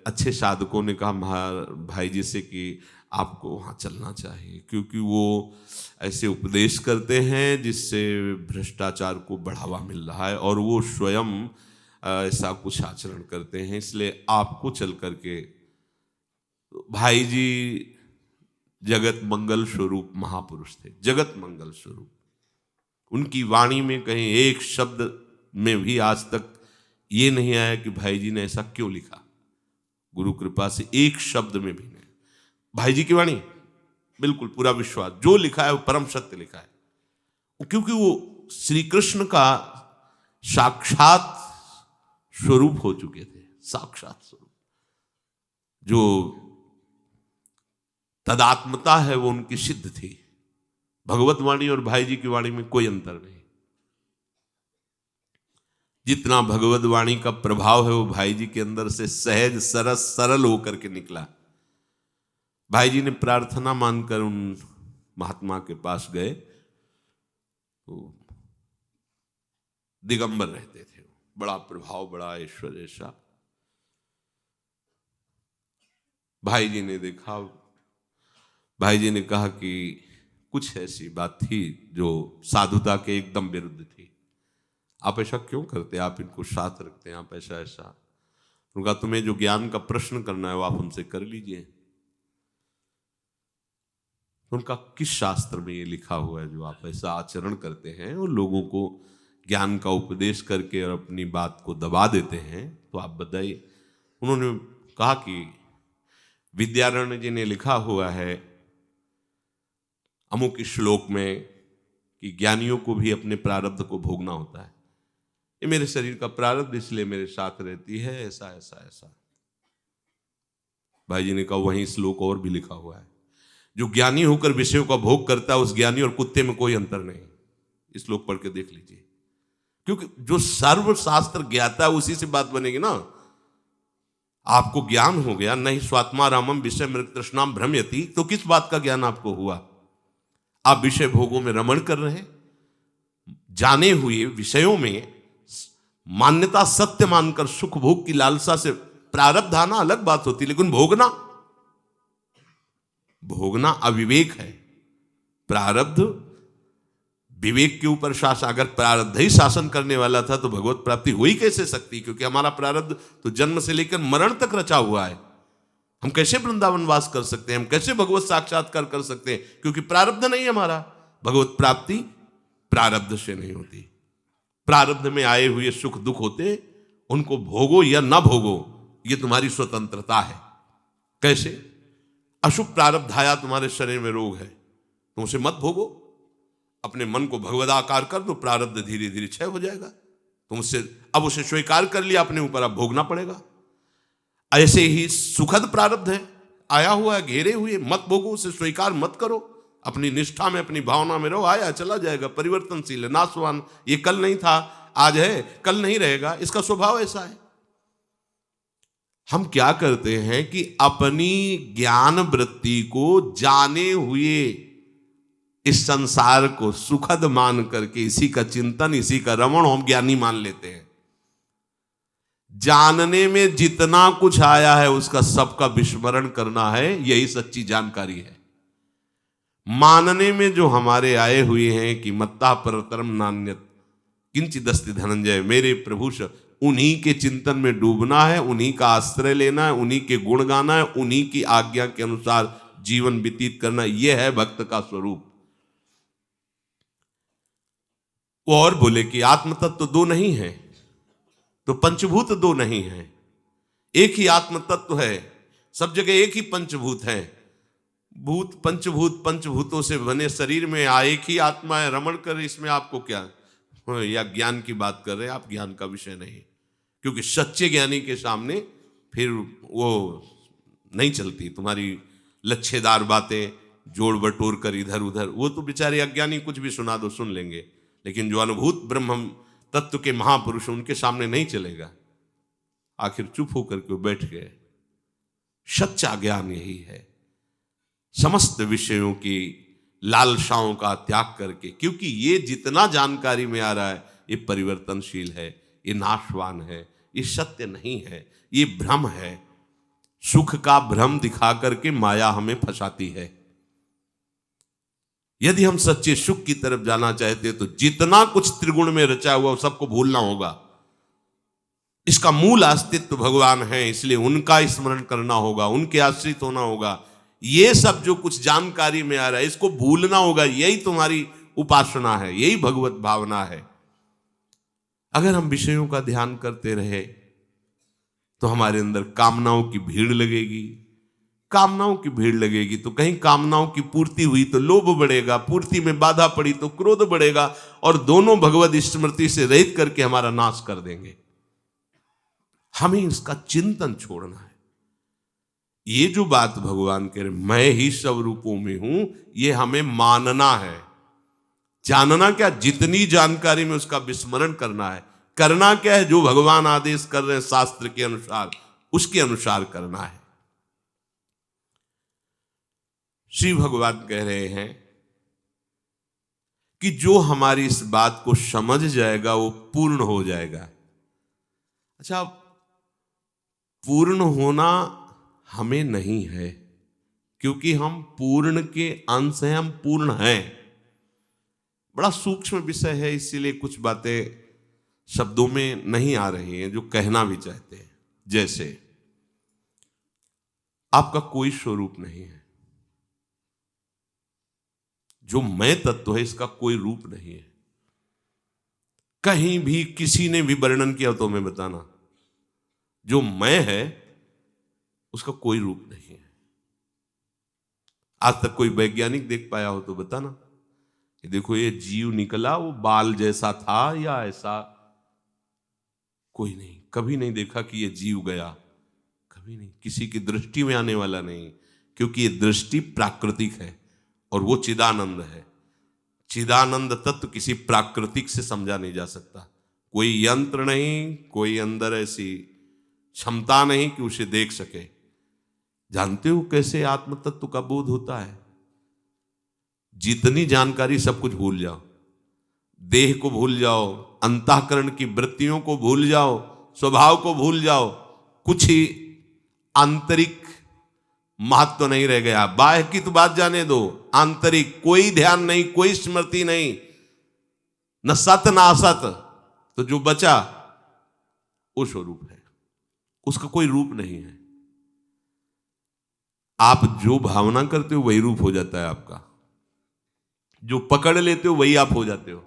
अच्छे साधकों ने कहा भाई जी से कि आपको वहाँ चलना चाहिए, क्योंकि वो ऐसे उपदेश करते हैं जिससे भ्रष्टाचार को बढ़ावा मिल रहा है और वो स्वयं ऐसा कुछ आचरण करते हैं, इसलिए आपको चल करके। भाई जी जगत मंगल स्वरूप महापुरुष थे, जगत मंगल स्वरूप। उनकी वाणी में कहीं एक शब्द में भी आज तक ये नहीं आया कि भाई जी ने ऐसा क्यों लिखा। गुरु कृपा से एक शब्द में भी नहीं। भाई जी की वाणी बिल्कुल पूरा विश्वास, जो लिखा है वो परम सत्य लिखा है, क्योंकि वो श्री कृष्ण का साक्षात स्वरूप हो चुके थे। साक्षात स्वरूप जो तदात्मता है वो उनकी सिद्ध थी। भगवत वाणी और भाई जी की वाणी में कोई अंतर नहीं। जितना भगवत वाणी का प्रभाव है वो भाई जी के अंदर से सहज सरस सरल होकर के निकला। भाई जी ने प्रार्थना मानकर उन महात्मा के पास गए, तो दिगंबर रहते थे, बड़ा प्रभाव, बड़ा ऐश्वर्य ऐसा। भाई जी ने देखा, भाई जी ने कहा कि कुछ ऐसी बात थी जो साधुता के एकदम विरुद्ध थी, आप ऐसा क्यों करते, आप इनको साथ रखते हैं, आप ऐसा ऐसा। उनका तुम्हें जो ज्ञान का प्रश्न करना है वो आप उनसे कर लीजिए। उनका किस शास्त्र में ये लिखा हुआ है जो आप ऐसा आचरण करते हैं और लोगों को ज्ञान का उपदेश करके और अपनी बात को दबा देते हैं, तो आप बताइए। उन्होंने कहा कि विद्यारण्य जी ने लिखा हुआ है अमुक श्लोक में कि ज्ञानियों को भी अपने प्रारब्ध को भोगना होता है। ये मेरे शरीर का प्रारब्ध इसलिए मेरे साथ रहती है, ऐसा ऐसा ऐसा। भाई जी ने कहा वहीं श्लोक और भी लिखा हुआ है, जो ज्ञानी होकर विषयों का भोग करता है उस ज्ञानी और कुत्ते में कोई अंतर नहीं। इस श्लोक पढ़ के देख लीजिए, क्योंकि जो सर्वशास्त्र ज्ञाता है उसी से बात बनेगी ना। आपको ज्ञान हो गया, नहीं स्वात्मा रामम विषय मृग तृष्णाम भ्रमयति, तो किस बात का ज्ञान आपको हुआ? आप विषय भोगों में रमण कर रहे हैं, जाने हुए विषयों में मान्यता सत्य मानकर सुख भोग की लालसा से प्रारब्ध आना अलग बात होती, लेकिन भोगना, भोगना अविवेक है। प्रारब्ध विवेक के ऊपर शासन, अगर प्रारब्ध ही शासन करने वाला था तो भगवत प्राप्ति हो ही कैसे सकती, क्योंकि हमारा प्रारब्ध तो जन्म से लेकर मरण तक रचा हुआ है। हम कैसे वृंदावन वास कर सकते हैं, हम कैसे भगवत साक्षात्कार कर सकते हैं, क्योंकि प्रारब्ध नहीं हमारा। भगवत प्राप्ति प्रारब्ध से नहीं होती। प्रारब्ध में आए हुए सुख दुख होते, उनको भोगो या ना भोगो ये तुम्हारी स्वतंत्रता है। कैसे? अशुभ प्रारब्ध आया, तुम्हारे शरीर में रोग है, तुम उसे मत भोगो, अपने मन को भगवदाकार कर दो, प्रारब्ध धीरे धीरे क्षय हो जाएगा। तुम उससे अब उसे स्वीकार कर लिया अपने ऊपर, अब भोगना पड़ेगा। ऐसे ही सुखद प्रारब्ध है, आया हुआ है, घेरे हुए, मत भोगो, उसे स्वीकार मत करो, अपनी निष्ठा में अपनी भावना में रहो। आया चला जाएगा, परिवर्तनशील है, नाशवान, ये कल नहीं था, आज है, कल नहीं रहेगा, इसका स्वभाव ऐसा है। हम क्या करते हैं कि अपनी ज्ञान वृत्ति को जाने हुए इस संसार को सुखद मान करके इसी का चिंतन, इसी का रमण हम ज्ञानी मान लेते हैं। जानने में जितना कुछ आया है उसका सबका विस्मरण करना है, यही सच्ची जानकारी है। मानने में जो हमारे आए हुए हैं कि मत्ता परतरम नान्यत किंचिदस्ति धनंजय, मेरे प्रभु, उन्हीं के चिंतन में डूबना है, उन्हीं का आश्रय लेना है, उन्हीं के गुण गाना है, उन्हीं की आज्ञा के अनुसार जीवन व्यतीत करना, यह है भक्त का स्वरूप। और बोले कि आत्म तत्व तो दो नहीं है, तो पंचभूत दो नहीं है, एक ही आत्म तत्व है। सब जगह एक ही पंचभूत है। भूत पंचभूत, पंचभूतों से बने शरीर में एक ही आत्मा है, रमण कर, इसमें आपको क्या, या ज्ञान की बात कर रहे हैं आप, ज्ञान का विषय नहीं, क्योंकि सच्चे ज्ञानी के सामने फिर वो नहीं चलती तुम्हारी लच्छेदार बातें, जोड़ बटोर कर इधर उधर। वो तो बेचारे अज्ञानी कुछ भी सुना दो सुन लेंगे, लेकिन जो अनुभूत ब्रह्म तत्व के महापुरुष उनके सामने नहीं चलेगा। आखिर चुप होकर के बैठ गए। सच्चा ज्ञान यही है, समस्त विषयों की लालसाओं का त्याग करके, क्योंकि ये जितना जानकारी में आ रहा है ये परिवर्तनशील है, ये नाशवान है, ये सत्य नहीं है, ये भ्रम है। सुख का भ्रम दिखा करके माया हमें फंसाती है। यदि हम सच्चे सुख की तरफ जाना चाहते हैं तो जितना कुछ त्रिगुण में रचा हुआ वो सबको भूलना होगा। इसका मूल अस्तित्व भगवान है, इसलिए उनका स्मरण करना होगा, उनके आश्रित होना होगा। ये सब जो कुछ जानकारी में आ रहा है इसको भूलना होगा, यही तुम्हारी उपासना है, यही भगवत भावना है। अगर हम विषयों का ध्यान करते रहे तो हमारे अंदर कामनाओं की भीड़ लगेगी। कामनाओं की भीड़ लगेगी तो कहीं कामनाओं की पूर्ति हुई तो लोभ बढ़ेगा, पूर्ति में बाधा पड़ी तो क्रोध बढ़ेगा, और दोनों भगवत स्मृति से रहित करके हमारा नाश कर देंगे। हमें इसका चिंतन छोड़ना है। ये जो बात भगवान कह रहे मैं ही सब रूपों में हूं, ये हमें मानना है। जानना क्या, जितनी जानकारी में उसका विस्मरण करना है। करना क्या है, जो भगवान आदेश कर रहे हैं शास्त्र के अनुसार, उसके अनुसार करना है। श्री भगवान कह रहे हैं कि जो हमारी इस बात को समझ जाएगा वो पूर्ण हो जाएगा। अच्छा, पूर्ण होना हमें नहीं है, क्योंकि हम पूर्ण के अंश हैं, हम पूर्ण हैं। बड़ा सूक्ष्म विषय है, इसीलिए कुछ बातें शब्दों में नहीं आ रही हैं जो कहना भी चाहते हैं। जैसे आपका कोई स्वरूप नहीं है, जो मैं तत्व है इसका कोई रूप नहीं है। कहीं भी किसी ने भी वर्णन किया तो मैं बताना, जो मैं है उसका कोई रूप नहीं है। आज तक कोई वैज्ञानिक देख पाया हो तो बताना कि देखो ये जीव निकला, वो बाल जैसा था या ऐसा, कोई नहीं, कभी नहीं देखा कि ये जीव गया, कभी नहीं, किसी की दृष्टि में आने वाला नहीं, क्योंकि ये दृष्टि प्राकृतिक है और वो चिदानंद है। चिदानंद तत्व किसी प्राकृतिक से समझा नहीं जा सकता। कोई यंत्र नहीं, कोई अंदर ऐसी क्षमता नहीं कि उसे देख सके। जानते हो कैसे आत्म तत्व का बोध होता है? जितनी जानकारी सब कुछ भूल जाओ, देह को भूल जाओ, अंतःकरण की वृत्तियों को भूल जाओ, स्वभाव को भूल जाओ, कुछ ही आंतरिक महत्व नहीं रह गया। बाह्य की तो बात जाने दो, आंतरिक कोई ध्यान नहीं, कोई स्मृति नहीं, न सत न असत, तो जो बचा वो स्वरूप है, उसका कोई रूप नहीं है। आप जो भावना करते हो वही रूप हो जाता है आपका, जो पकड़ लेते हो वही आप हो जाते हो।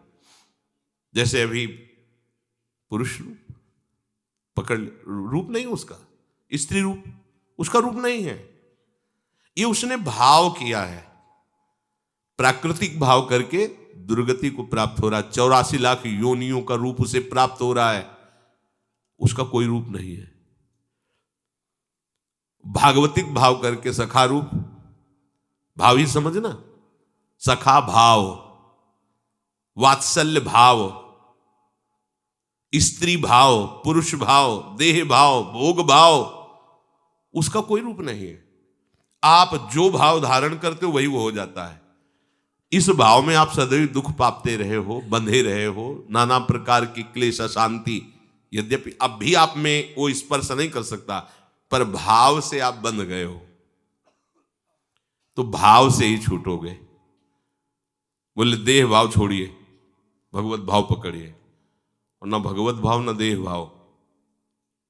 जैसे अभी पुरुष रूप पकड़, रूप नहीं उसका, स्त्री रूप उसका रूप नहीं है, ये उसने भाव किया है, प्राकृतिक भाव करके दुर्गति को प्राप्त हो रहा है। 84 लाख योनियों का रूप उसे प्राप्त हो रहा है, उसका कोई रूप नहीं है। भागवतिक भाव करके सखा रूप, भाव ही समझना, सखा भाव, वात्सल्य भाव, स्त्री भाव, पुरुष भाव, देह भाव, भोग भाव, उसका कोई रूप नहीं है। आप जो भाव धारण करते हो वही वो हो जाता है। इस भाव में आप सदैव दुख पाते रहे हो, बंधे रहे हो, नाना प्रकार की क्लेश अशांति, यद्यपि अब भी आप में वो स्पर्श नहीं कर सकता, पर भाव से आप बंध गए हो, तो भाव से ही छूटोगे। बोले देह भाव छोड़िए, भगवत भाव पकड़िए, और ना भगवत भाव ना देह भाव,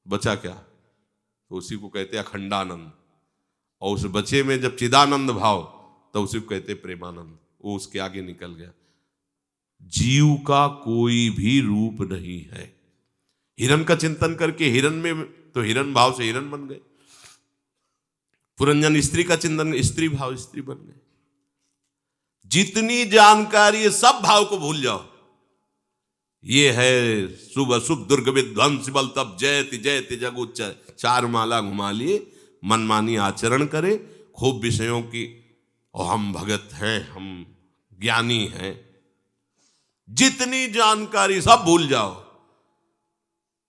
बचा क्या? तो उसी को कहते हैं अखंडानंद। और उस बचे में जब चिदानंद भाव, तो उसी को कहते प्रेमानंद। वो उसके आगे निकल गया। जीव का कोई भी रूप नहीं है। हिरण का चिंतन करके हिरण में, तो हिरण भाव से हिरण बन गए। पुरंजन स्त्री का चिंतन, स्त्री भाव स्त्री बन गए। जितनी जानकारी है सब भाव को भूल जाओ। ये है शुभ अशुभ दुर्ग विध्वंस बल तब जयति जयति जग उच्च, 4 माला घुमा लिए, मनमानी आचरण करे, खूब विषयों की, और हम भगत हैं, हम ज्ञानी हैं। जितनी जानकारी सब भूल जाओ।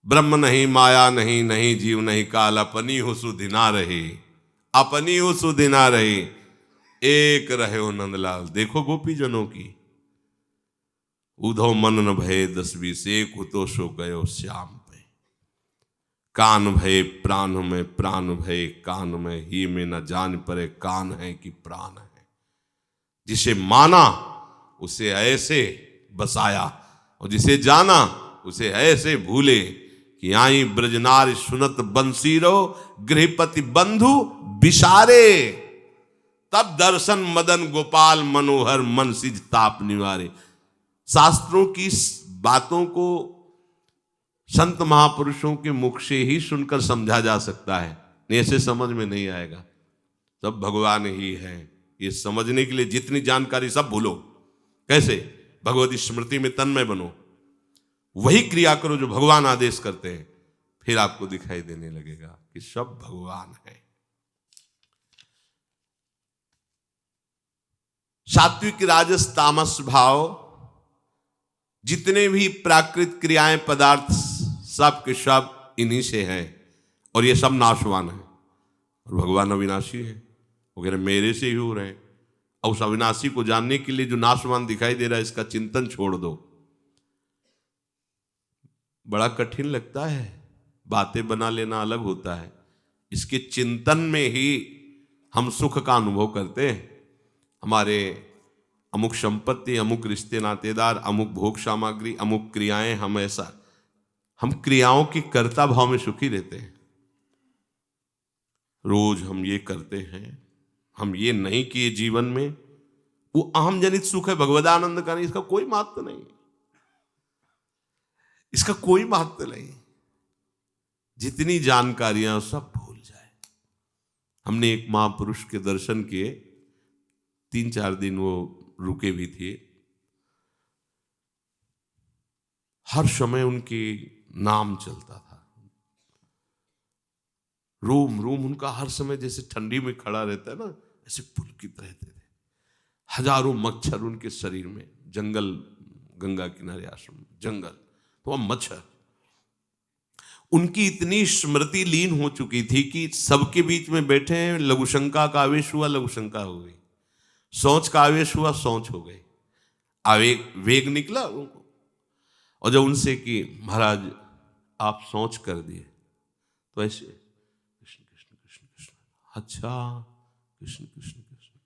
ब्रह्म नहीं, माया नहीं, नहीं जीव नहीं काल, अपनी हो सुधि ना रही, अपनी हो सुधि ना रही, एक रहे हो नंदलाल। देखो गोपी जनों की, उधो मन न भय 10-20, एक तो सो गयो श्याम पे। कान भय प्राण में, प्राण भय कान में, ही में न जान परे कान है कि प्राण है। जिसे माना उसे ऐसे बसाया, और जिसे जाना उसे ऐसे भूले कि आई ब्रजनार सुनत बंसीरो, गृहपति बंधु बिसारे। तब दर्शन मदन गोपाल मनोहर, मन सिज ताप निवारे। शास्त्रों की बातों को संत महापुरुषों के मुख से ही सुनकर समझा जा सकता है, नहीं ऐसे समझ में नहीं आएगा। सब भगवान ही है, ये समझने के लिए जितनी जानकारी सब भूलो। कैसे? भगवती स्मृति में तन्मय बनो, वही क्रिया करो जो भगवान आदेश करते हैं, फिर आपको दिखाई देने लगेगा कि सब भगवान है। सात्विक राजस तामस भाव, जितने भी प्राकृत क्रियाएं पदार्थ सब के सब इन्हीं से हैं, और ये सब नाशवान है, और भगवान अविनाशी है। वगैरह मेरे से ही हो रहे हैं। और उस अविनाशी को जानने के लिए जो नाशवान दिखाई दे रहा है, इसका चिंतन छोड़ दो। बड़ा कठिन लगता है, बातें बना लेना अलग होता है, इसके चिंतन में ही हम सुख का अनुभव करते हैं। हमारे अमुक संपत्ति, अमुक रिश्ते नातेदार, अमुक भोग सामग्री, अमुक क्रियाएं, हम क्रियाओं की कर्ता भाव में सुखी रहते हैं। रोज हम ये करते हैं, हम ये नहीं किए जीवन में, वो अहम जनित सुख है, भगवदानंद का नहीं। इसका कोई महत्व नहीं, इसका कोई महत्व नहीं। जितनी जानकारियां सब भूल जाए। हमने एक महापुरुष के दर्शन किए, 3-4 दिन वो रुके भी थे। हर समय उनकी नाम चलता था। रोम रोम उनका हर समय जैसे ठंडी में खड़ा रहता है ना, ऐसे पुलकित रहते थे। हजारों मच्छर उनके शरीर में, जंगल, गंगा किनारे आश्रम जंगल, तो वह मच्छर। उनकी इतनी स्मृति लीन हो चुकी थी कि सबके बीच में बैठे हैं, लघुशंका का आवेश हुआ, लघुशंका हो गई, सोच का आवेश हुआ, सोच हो गई, आवेग वेग निकला उनको। और जब उनसे कि महाराज आप सोच कर दिए, तो ऐसे कृष्ण कृष्ण कृष्ण कृष्ण, अच्छा कृष्ण कृष्ण कृष्ण।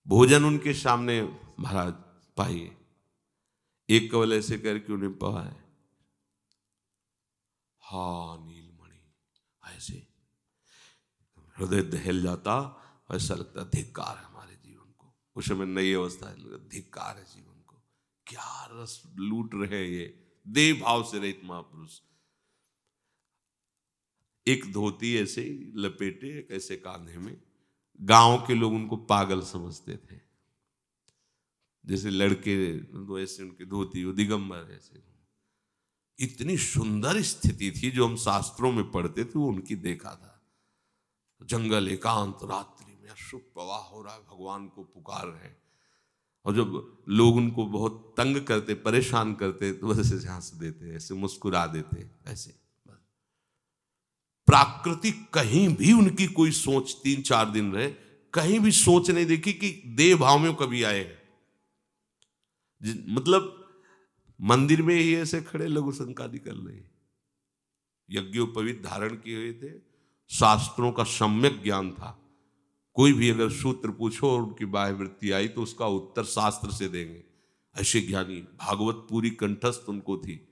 भोजन उनके सामने महाराज पाइए, एक कवल ऐसे करके उन्हें पाए, हा नीलमणि, ऐसे हृदय दहल जाता, ऐसा लगता धिक्कार है हमारे जीवन को। उस समय नई अवस्था है, धिक्कार है जीवन को, क्या रस लूट रहे ये देव भाव से रहित महापुरुष। एक धोती ऐसे ही लपेटे, एक ऐसे कांधे में, गांव के लोग उनको पागल समझते थे, जैसे लड़के तो ऐसे उनकी धोती, वो दिगंबर ऐसे। इतनी सुंदर स्थिति थी जो हम शास्त्रों में पढ़ते थे, वो उनकी देखा था। जंगल एकांत रात्रि में अशुभ प्रवाह हो रहा है, भगवान को पुकार रहे हैं, और जब लोग उनको बहुत तंग करते, परेशान करते, तो बस ऐसे झांस देते, ऐसे मुस्कुरा देते, ऐसे। प्राकृतिक कहीं भी उनकी कोई सोच 3-4 दिन रहे, कहीं भी सोच नहीं देखी कि देह भाव में कभी आए हैं। मतलब मंदिर में ही ऐसे खड़े लघु शंका निकल रही, यज्ञोपवीत धारण किए हुए थे, शास्त्रों का सम्यक ज्ञान था। कोई भी अगर सूत्र पूछो और उनकी बाह्य वृत्ति आई तो उसका उत्तर शास्त्र से देंगे, ऐसे ज्ञानी। भागवत पूरी कंठस्थ उनको थी।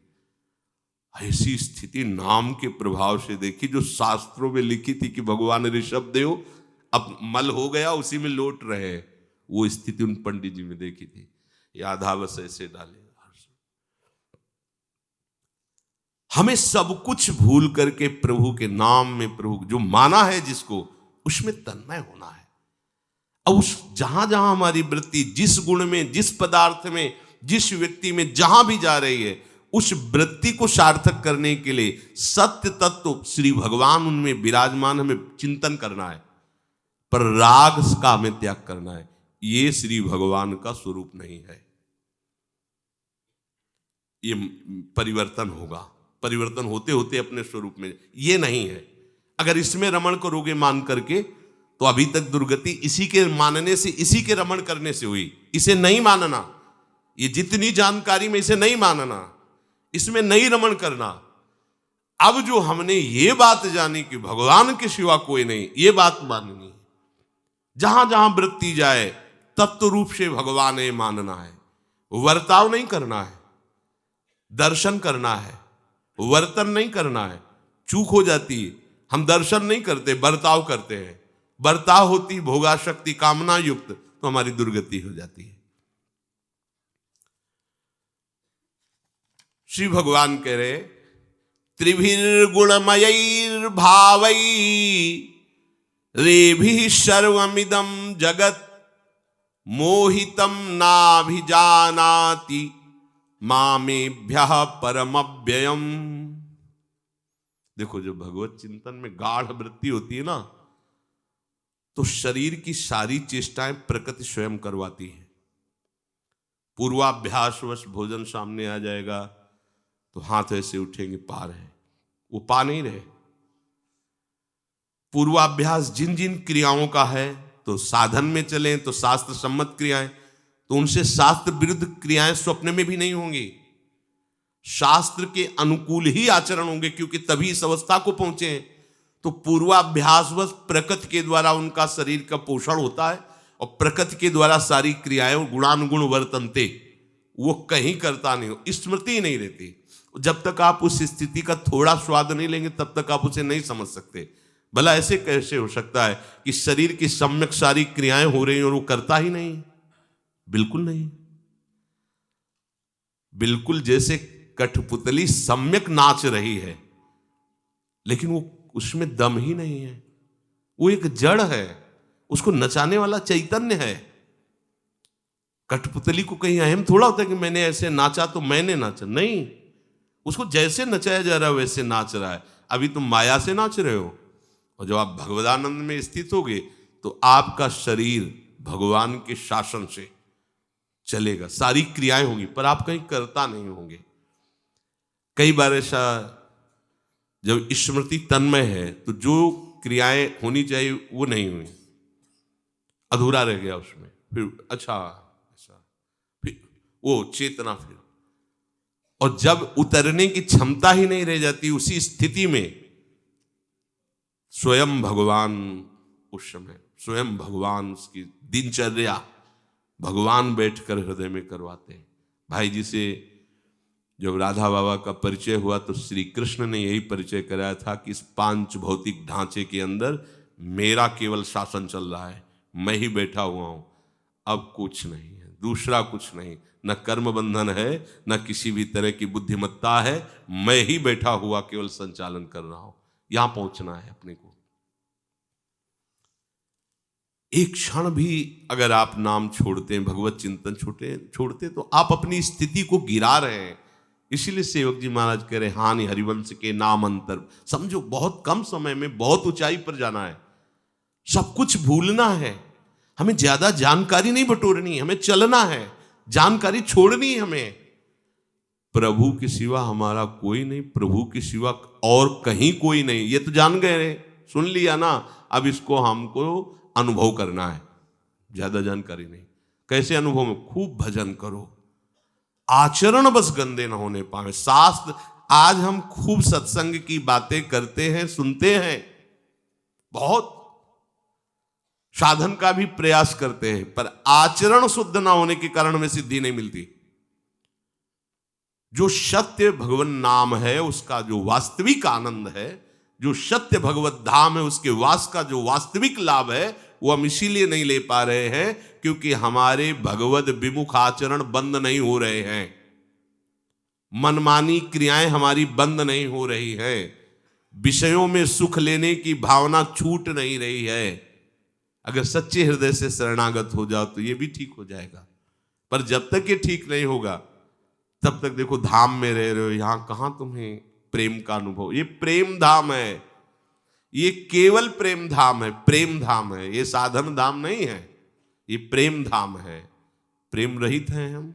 ऐसी स्थिति नाम के प्रभाव से देखी, जो शास्त्रों में लिखी थी कि भगवान ऋषभ देव अब मल हो गया, उसी में लौट रहे, वो स्थिति उन पंडित जी में देखी थी। यादावश ऐसे डाले, हमें सब कुछ भूल करके प्रभु के नाम में, प्रभु जो माना है जिसको, उसमें तन्मय होना है। अब उस जहां जहां हमारी वृत्ति जिस गुण में, जिस पदार्थ में, जिस व्यक्ति में जहां भी जा रही है, उस वृत्ति को सार्थक करने के लिए सत्य तत्व श्री भगवान उनमें विराजमान हमें चिंतन करना है, पर राग का हमें त्याग करना है। ये श्री भगवान का स्वरूप नहीं है। ये परिवर्तन होगा, परिवर्तन होते होते अपने स्वरूप में, ये नहीं है। अगर इसमें रमण करोगे मान करके, तो अभी तक दुर्गति इसी के मानने से, इसी के रमण करने से हुई। इसे नहीं मानना, ये जितनी जानकारी में इसे नहीं मानना, इसमें नहीं रमण करना। अब जो हमने ये बात जानी कि भगवान के सिवा कोई नहीं, ये बात माननी है। जहां जहां वृत्ति जाए तत्व रूप से भगवान है मानना है, वर्ताव नहीं करना है, दर्शन करना है, वर्तन नहीं करना है। चूक हो जाती है, हम दर्शन नहीं करते, बर्ताव करते हैं। बर्ताव होती भोगाशक्ति कामना युक्त, तो हमारी दुर्गति हो जाती है। श्री भगवान कह रहे, त्रिभिर्गुणमयैर्भावै रेभिः सर्वमिदं जगत् मोहितं नाभिजानाति मामेभ्यः परमव्ययम्। देखो, जब भगवत चिंतन में गाढ़ वृत्ति होती है ना, तो शरीर की सारी चेष्टाएं प्रकृति स्वयं करवाती है। पूर्वाभ्यासवश भोजन सामने आ जाएगा तो हाथ ऐसे उठेंगे, पा रहे, वो पा नहीं रहे। पूर्वाभ्यास जिन जिन क्रियाओं का है, तो साधन में चलें तो शास्त्र सम्मत क्रियाएं, तो उनसे शास्त्र विरुद्ध क्रियाएं स्वप्न में भी नहीं होंगी। शास्त्र के अनुकूल ही आचरण होंगे, क्योंकि तभी इस अवस्था को पहुंचे हैं। तो पूर्वाभ्यासवश प्रकृति के द्वारा उनका शरीर का पोषण होता है, और प्रकृति के द्वारा सारी क्रियाएं गुणानुगुण वर्तनते, वो कहीं करता नहीं हो, स्मृति नहीं रहती। जब तक आप उस स्थिति का थोड़ा स्वाद नहीं लेंगे, तब तक आप उसे नहीं समझ सकते। भला ऐसे कैसे हो सकता है कि शरीर की सम्यक सारी क्रियाएं हो रही हैं और वो करता ही नहीं? बिल्कुल नहीं। बिल्कुल जैसे कठपुतली सम्यक नाच रही है, लेकिन वो उसमें दम ही नहीं है, वो एक जड़ है, उसको नचाने वाला चैतन्य है। कठपुतली को कहीं अहम थोड़ा होता है कि मैंने ऐसे नाचा तो मैंने नाचा, नहीं, उसको जैसे नचाया जा रहा है वैसे नाच रहा है। अभी तुम माया से नाच रहे हो, और जब आप भगवदानंद में स्थित होगे तो आपका शरीर भगवान के शासन से चलेगा, सारी क्रियाएं होंगी, पर आप कहीं करता नहीं होंगे। कई बार ऐसा, जब स्मृति तन्मय है तो जो क्रियाएं होनी चाहिए वो नहीं हुई, अधूरा रह गया उसमें, फिर अच्छा ऐसा, फिर वो चेतना, फिर और जब उतरने की क्षमता ही नहीं रह जाती, उसी स्थिति में स्वयं भगवान, उस समय स्वयं भगवान उसकी दिनचर्या भगवान बैठकर हृदय में करवाते हैं। भाई जी से जब राधा बाबा का परिचय हुआ तो श्री कृष्ण ने यही परिचय कराया था कि इस पांच भौतिक ढांचे के अंदर मेरा केवल शासन चल रहा है, मैं ही बैठा हुआ हूं, अब कुछ नहीं है, दूसरा कुछ नहीं, न कर्म बंधन है, न किसी भी तरह की बुद्धिमत्ता है, मैं ही बैठा हुआ केवल संचालन कर रहा हूं। यहां पहुंचना है अपने को। एक क्षण भी अगर आप नाम छोड़ते हैं, भगवत चिंतन छोड़ते तो आप अपनी स्थिति को गिरा रहे हैं। इसीलिए सेवक जी महाराज कह रहे हानि हरिवंश के नाम अंतर। समझो, बहुत कम समय में बहुत ऊंचाई पर जाना है, सब कुछ भूलना है, हमें ज्यादा जानकारी नहीं बटोरनी, हमें चलना है, जानकारी छोड़नी है हमें। प्रभु के सिवा हमारा कोई नहीं, प्रभु के सिवा और कहीं कोई नहीं, ये तो जान गए, सुन लिया ना। अब इसको हमको अनुभव करना है, ज्यादा जानकारी नहीं। कैसे अनुभव में? खूब भजन करो, आचरण बस गंदे ना होने पाए। शास्त्र, आज हम खूब सत्संग की बातें करते हैं, सुनते हैं, बहुत साधन का भी प्रयास करते हैं, पर आचरण शुद्ध ना होने के कारण हमें सिद्धि नहीं मिलती। जो सत्य भगवान नाम है, उसका जो वास्तविक आनंद है, जो सत्य भगवत धाम है, उसके वास का जो वास्तविक लाभ है, वो हम इसीलिए नहीं ले पा रहे हैं क्योंकि हमारे भगवत विमुख आचरण बंद नहीं हो रहे हैं, मनमानी क्रियाएं हमारी बंद नहीं हो रही है, विषयों में सुख लेने की भावना छूट नहीं रही है। अगर सच्चे हृदय से शरणागत हो जाओ तो ये भी ठीक हो जाएगा, पर जब तक ये ठीक नहीं होगा तब तक देखो धाम में रह रहे हो, यहां कहां तुम्हें प्रेम का अनुभव। ये प्रेम धाम है, ये केवल प्रेम धाम है, प्रेम धाम है, ये साधन धाम नहीं है, ये प्रेम धाम है। प्रेम रहित हैं हम,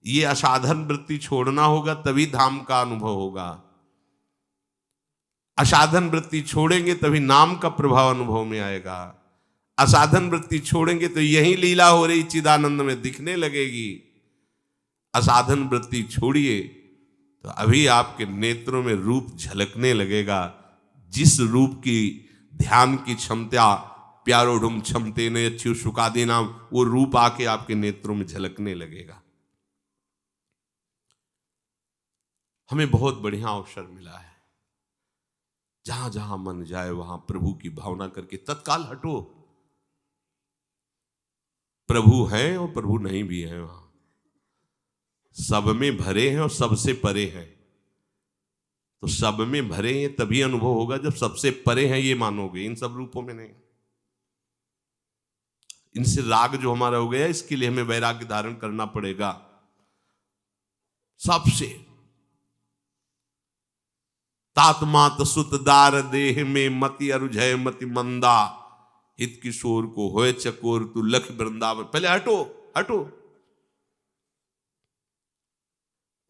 ये असाधन वृत्ति छोड़ना होगा तभी धाम का अनुभव होगा। असाधन वृत्ति छोड़ेंगे तभी नाम का प्रभाव अनुभव में आएगा। असाधन वृत्ति छोड़ेंगे तो यही लीला हो रही चिदानंद में दिखने लगेगी। असाधन वृत्ति छोड़िए तो अभी आपके नेत्रों में रूप झलकने लगेगा, जिस रूप की ध्यान की क्षमता प्यारोढ़ क्षमते ने अच्छी सुखादी नाम, वो रूप आके आपके नेत्रों में झलकने लगेगा। हमें बहुत बढ़िया अवसर मिला है, जहां जहां मन जाए वहां प्रभु की भावना करके तत्काल हटो। प्रभु है और प्रभु नहीं भी है, वहां सब में भरे हैं और सबसे परे हैं। तो सब में भरे हैं तभी अनुभव होगा जब सबसे परे हैं ये मानोगे, इन सब रूपों में नहीं। इनसे राग जो हमारा हो गया, इसके लिए हमें वैराग्य धारण करना पड़ेगा। सबसे तात्मात सुतदार देह में मति अरुझय मति मंदा, हित किशोर को होए चकोर तू लख वृंदावन। पहले हटो, हटो,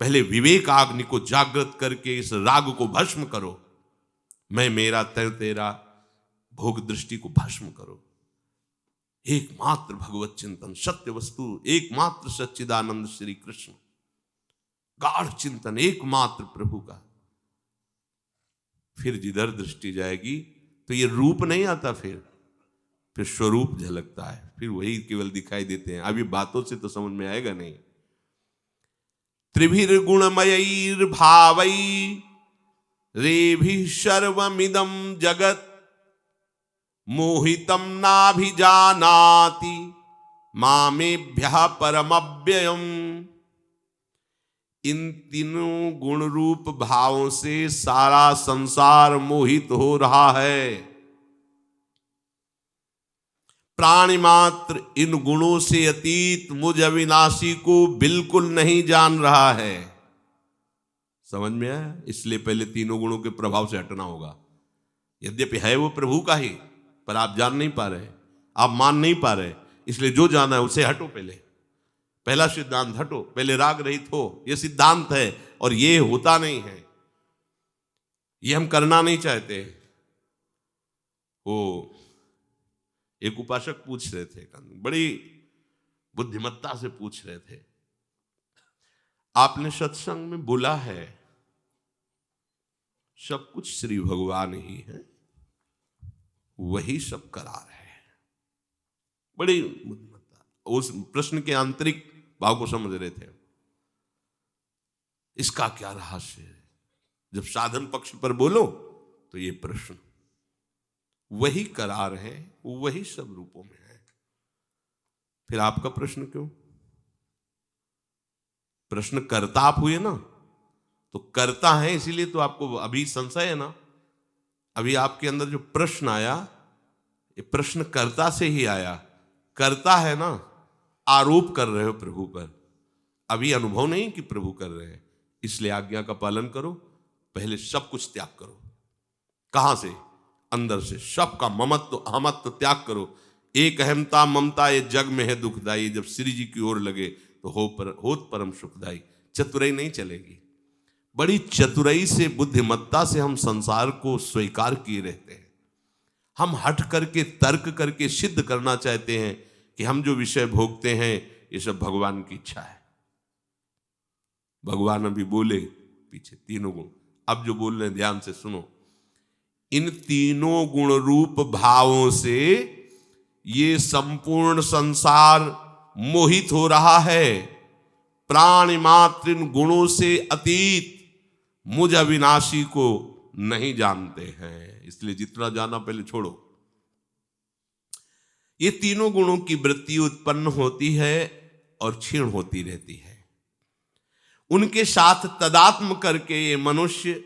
पहले विवेक अग्नि को जागृत करके इस राग को भस्म करो। मैं मेरा तय तेरा भोग दृष्टि को भस्म करो। एकमात्र भगवत चिंतन, सत्य वस्तु एकमात्र सच्चिदानंद श्री कृष्ण, गाढ़ चिंतन एकमात्र प्रभु का। फिर जिधर दृष्टि जाएगी तो ये रूप नहीं आता, फिर स्वरूप झलकता है, फिर वही केवल दिखाई देते हैं। अभी बातों से तो समझ में आएगा नहीं। त्रिभिर्गुणमयैर भावै रेभिः सर्वमिदं जगत् मोहितं नाभिजानाति मामेभ्यः परमव्ययम्। इन तीनों गुण रूप भावों से सारा संसार मोहित हो रहा है। प्राणी मात्र इन गुणों से अतीत मुझ अविनाशी को बिल्कुल नहीं जान रहा है। समझ में आया? इसलिए पहले तीनों गुणों के प्रभाव से हटना होगा। यद्यपि है वो प्रभु का ही, पर आप जान नहीं पा रहे, आप मान नहीं पा रहे, इसलिए जो जाना है उससे हटो। पहला सिद्धांत हटो, पहले राग रहित हो। ये सिद्धांत है और ये होता नहीं है, ये हम करना नहीं चाहते। वो एक उपासक पूछ रहे थे, बड़ी बुद्धिमत्ता से पूछ रहे थे, आपने सत्संग में बोला है सब कुछ श्री भगवान ही है, वही सब करा रहे हैं। बड़ी बुद्धिमत्ता, उस प्रश्न के आंतरिक भाव को समझ रहे थे। इसका क्या रहस्य है? जब साधन पक्ष पर बोलो तो ये प्रश्न, वही करा रहे, वही सब रूपों में है, फिर आपका प्रश्न क्यों? प्रश्न करता आप हुए ना, तो करता है इसीलिए तो आपको अभी संशय है ना। अभी आपके अंदर जो प्रश्न आया, ये प्रश्न कर्ता से ही आया। करता है ना, आरोप कर रहे हो प्रभु पर, अभी अनुभव नहीं कि प्रभु कर रहे हैं। इसलिए आज्ञा का पालन करो, पहले सब कुछ त्याग करो। कहां से? अंदर से। सबका ममत्व अहमत्व त्याग करो। एक अहमता ममता ये जग में है दुखदाई, जब श्री जी की ओर लगे तो होत परम सुखदाई। चतुराई नहीं चलेगी। बड़ी चतुराई से, बुद्धिमत्ता से हम संसार को स्वीकार किए रहते हैं। हम हट करके तर्क करके सिद्ध करना चाहते हैं कि हम जो विषय भोगते हैं ये सब भगवान की इच्छा है। भगवान अभी बोले पीछे तीनों गुण, अब जो बोल रहे हैं ध्यान से सुनो। इन तीनों गुण रूप भावों से ये संपूर्ण संसार मोहित हो रहा है। प्राण मात्र इन गुणों से अतीत मुझ अविनाशी को नहीं जानते हैं। इसलिए जितना जाना पहले छोड़ो। ये तीनों गुणों की वृत्ति उत्पन्न होती है और क्षीण होती रहती है। उनके साथ तदात्म करके ये मनुष्य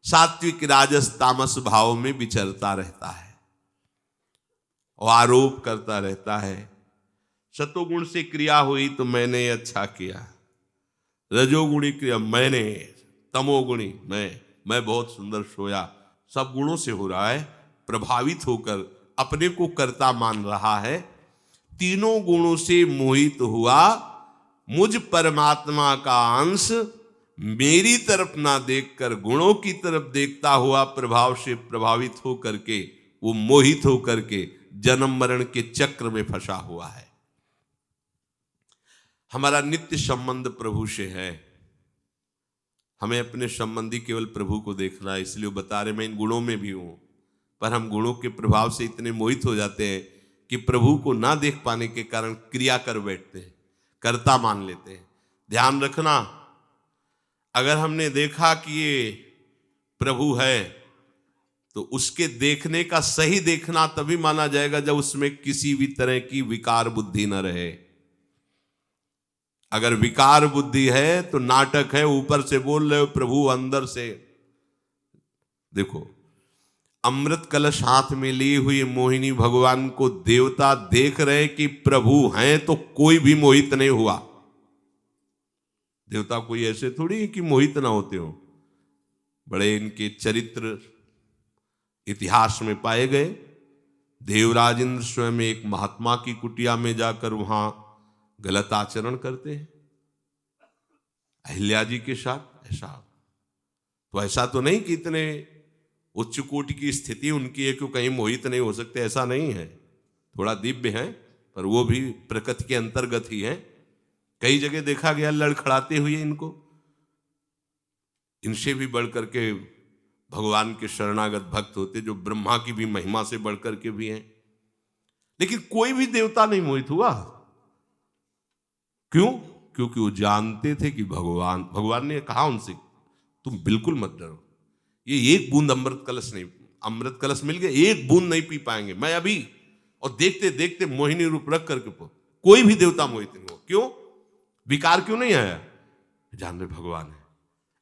सात्विक राजस तामस भाव में विचरता रहता है और आरोप करता रहता है। सतोगुण से क्रिया हुई तो मैंने अच्छा किया, रजोगुणी क्रिया मैंने, तमोगुणी मैं बहुत सुंदर सोया। सब गुणों से हो रहा है, प्रभावित होकर अपने को कर्ता मान रहा है। तीनों गुणों से मोहित हुआ, मुझ परमात्मा का अंश मेरी तरफ ना देखकर गुणों की तरफ देखता हुआ प्रभाव से प्रभावित हो करके, वो मोहित हो करके जन्म मरण के चक्र में फंसा हुआ है। हमारा नित्य संबंध प्रभु से है। हमें अपने संबंधी केवल प्रभु को देखना है। इसलिए बता रहे मैं इन गुणों में भी हूं, पर हम गुणों के प्रभाव से इतने मोहित हो जाते हैं कि प्रभु को ना देख पाने के कारण क्रिया कर बैठते हैं, कर्ता मान लेते हैं। ध्यान रखना, अगर हमने देखा कि ये प्रभु है तो उसके देखने का सही देखना तभी माना जाएगा जब उसमें किसी भी तरह की विकार बुद्धि न रहे। अगर विकार बुद्धि है तो नाटक है। ऊपर से बोल रहे हो प्रभु, अंदर से देखो। अमृत कलश हाथ में ली हुई मोहिनी भगवान को देवता देख रहे कि प्रभु हैं, तो कोई भी मोहित नहीं हुआ। देवता कोई ऐसे थोड़ी कि मोहित ना होते हो। बड़े इनके चरित्र इतिहास में पाए गए। देवराज इंद्र स्वयं एक महात्मा की कुटिया में जाकर वहां गलत आचरण करते हैं अहिल्या जी के साथ। ऐसा तो नहीं कि इतने उच्च कोटि की स्थिति उनकी है कि कहीं मोहित नहीं हो सकते, ऐसा नहीं है। थोड़ा दिव्य है, पर वो भी प्रकृति के अंतर्गत ही है। कई जगह देखा गया लड़खड़ाते हुए इनको। इनसे भी बढ़कर के भगवान के शरणागत भक्त होते जो ब्रह्मा की भी महिमा से बढ़कर के भी हैं, लेकिन कोई भी देवता नहीं मोहित हुआ। क्यों? क्योंकि वो जानते थे कि भगवान ने कहा उनसे तुम बिल्कुल मत डरो, ये एक बूंद अमृत कलश मिल गया, एक बूंद नहीं पी पाएंगे मैं अभी। और देखते देखते मोहिनी रूप रख करके कोई भी देवता मोहित नहीं हो। क्यों? विकार क्यों नहीं आया? जान रहे भगवान है।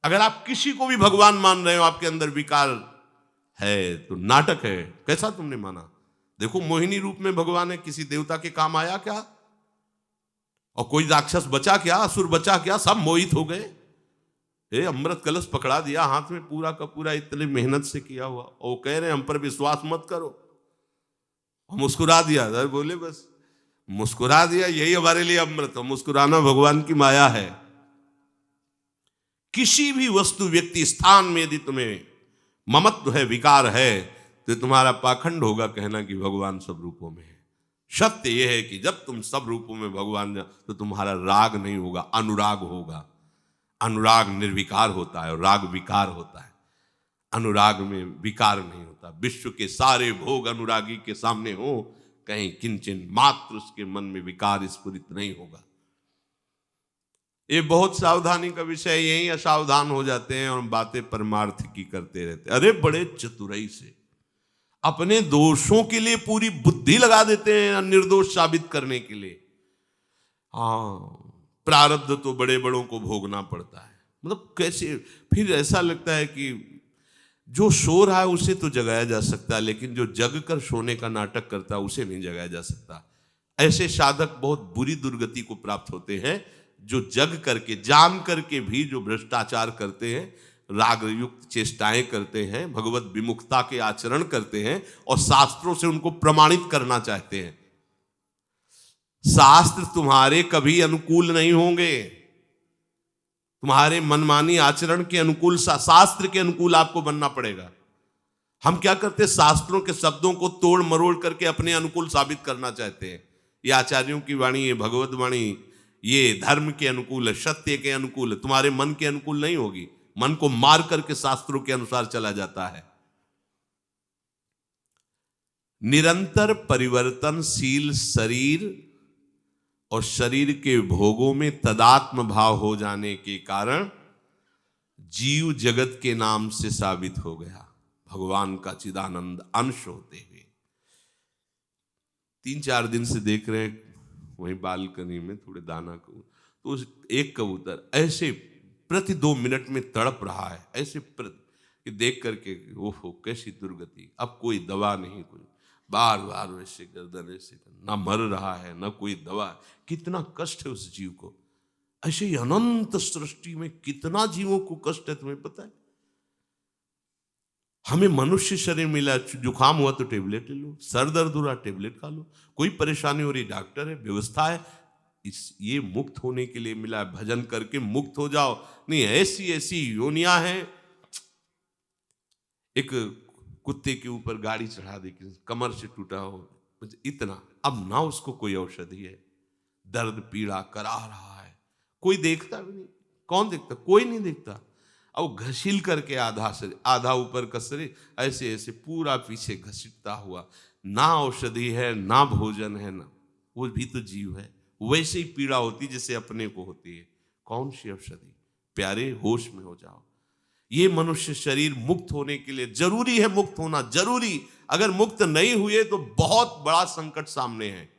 अगर आप किसी को भी भगवान मान रहे हो, आपके अंदर विकार है तो नाटक है। कैसा तुमने माना? देखो मोहिनी रूप में भगवान है, किसी देवता के काम आया क्या? और कोई राक्षस बचा क्या? असुर बचा क्या? सब मोहित हो गए। अमृत कलश पकड़ा दिया हाथ में पूरा का पूरा, इतनी मेहनत से किया हुआ, और वो कह रहे हैं हम पर विश्वास मत करो। मुस्कुरा दिया, अरे बोले बस मुस्कुरा दिया, यही हमारे लिए अमृत। मुस्कुराना भगवान की माया है। किसी भी वस्तु, व्यक्ति, स्थान में यदि तुम्हें ममत्व है, विकार है, तो तुम्हारा पाखंड होगा कहना कि भगवान सब रूपों में है। सत्य यह है कि जब तुम सब रूपों में भगवान तो तुम्हारा राग नहीं होगा, अनुराग होगा। अनुराग निर्विकार होता है और राग विकार होता है। अनुराग में विकार नहीं होता। विश्व के सारे भोग अनुरागी के सामने हो, कहीं किंचन मात्र उसके मन में विकार स्फुरित नहीं होगा। ये बहुत सावधानी का विषय, यही असावधान हो जाते हैं और बातें परमार्थ की करते रहते। अरे बड़े चतुराई से अपने दोषों के लिए पूरी बुद्धि लगा देते हैं निर्दोष साबित करने के लिए। हाँ, प्रारब्ध तो बड़े बड़ों को भोगना पड़ता है। मतलब कैसे, फिर ऐसा लगता है कि जो सो रहा है उसे तो जगाया जा सकता है, लेकिन जो जग कर सोने का नाटक करता है उसे नहीं जगाया जा सकता। ऐसे साधक बहुत बुरी दुर्गति को प्राप्त होते हैं, जो जग करके, जान करके भी जो भ्रष्टाचार करते हैं, राग युक्त चेष्टाएं करते हैं, भगवत विमुखता के आचरण करते हैं और शास्त्रों से उनको प्रमाणित करना चाहते हैं। शास्त्र तुम्हारे कभी अनुकूल नहीं होंगे, तुम्हारे मनमानी आचरण के अनुकूल, शास्त्र के अनुकूल आपको बनना पड़ेगा। हम क्या करते हैं, शास्त्रों के शब्दों को तोड़ मरोड़ करके अपने अनुकूल साबित करना चाहते हैं। ये आचार्यों की वाणी, ये भगवत वाणी, ये धर्म के अनुकूल है, सत्य के अनुकूल है, तुम्हारे मन के अनुकूल नहीं होगी। मन को मार करके शास्त्रों के अनुसार चला जाता है। निरंतर परिवर्तनशील शरीर और शरीर के भोगों में तदात्म भाव हो जाने के कारण जीव जगत के नाम से साबित हो गया, भगवान का चिदानंद अंश होते हुए। 3-4 दिन से देख रहे हैं वहीं बालकनी में थोड़े दाना को, तो एक कबूतर ऐसे प्रति 2 मिनट में तड़प रहा है, ऐसे कि देख करके ओहो कैसी दुर्गति। अब कोई दवा नहीं, कोई बार बार वैसे गर्दन ऐसे, ना मर रहा है ना कोई दवा। कितना कष्ट है उस जीव को। ऐसे ही अनंत सृष्टि में कितना जीवों को कष्ट है, तुम्हें पता है? हमें मनुष्य शरीर मिला, जुकाम हुआ तो टेबलेट ले लो, सर दर्द हो रहा टेबलेट खा लो, कोई परेशानी हो रही डॉक्टर है, व्यवस्था है। ये मुक्त होने के लिए मिला है, भजन करके मुक्त हो जाओ। नहीं, ऐसी ऐसी योनियां हैं। एक कुत्ते के ऊपर गाड़ी चढ़ा दे, कमर से टूटा हो, इतना, अब ना उसको कोई औषधि है, दर्द पीड़ा करा रहा है, कोई देखता भी नहीं। कौन देखता? कोई नहीं देखता। अब घसील करके आधा से आधा ऊपर कसरे, ऐसे ऐसे पूरा पीछे घसीटता हुआ, ना औषधि है ना भोजन है, ना वो भी तो जीव है। वैसे ही पीड़ा होती जैसे अपने को होती है। कौन सी औषधि? प्यारे होश में हो जाओ। ये मनुष्य शरीर मुक्त होने के लिए जरूरी है, मुक्त होना जरूरी। अगर मुक्त नहीं हुए तो बहुत बड़ा संकट सामने है।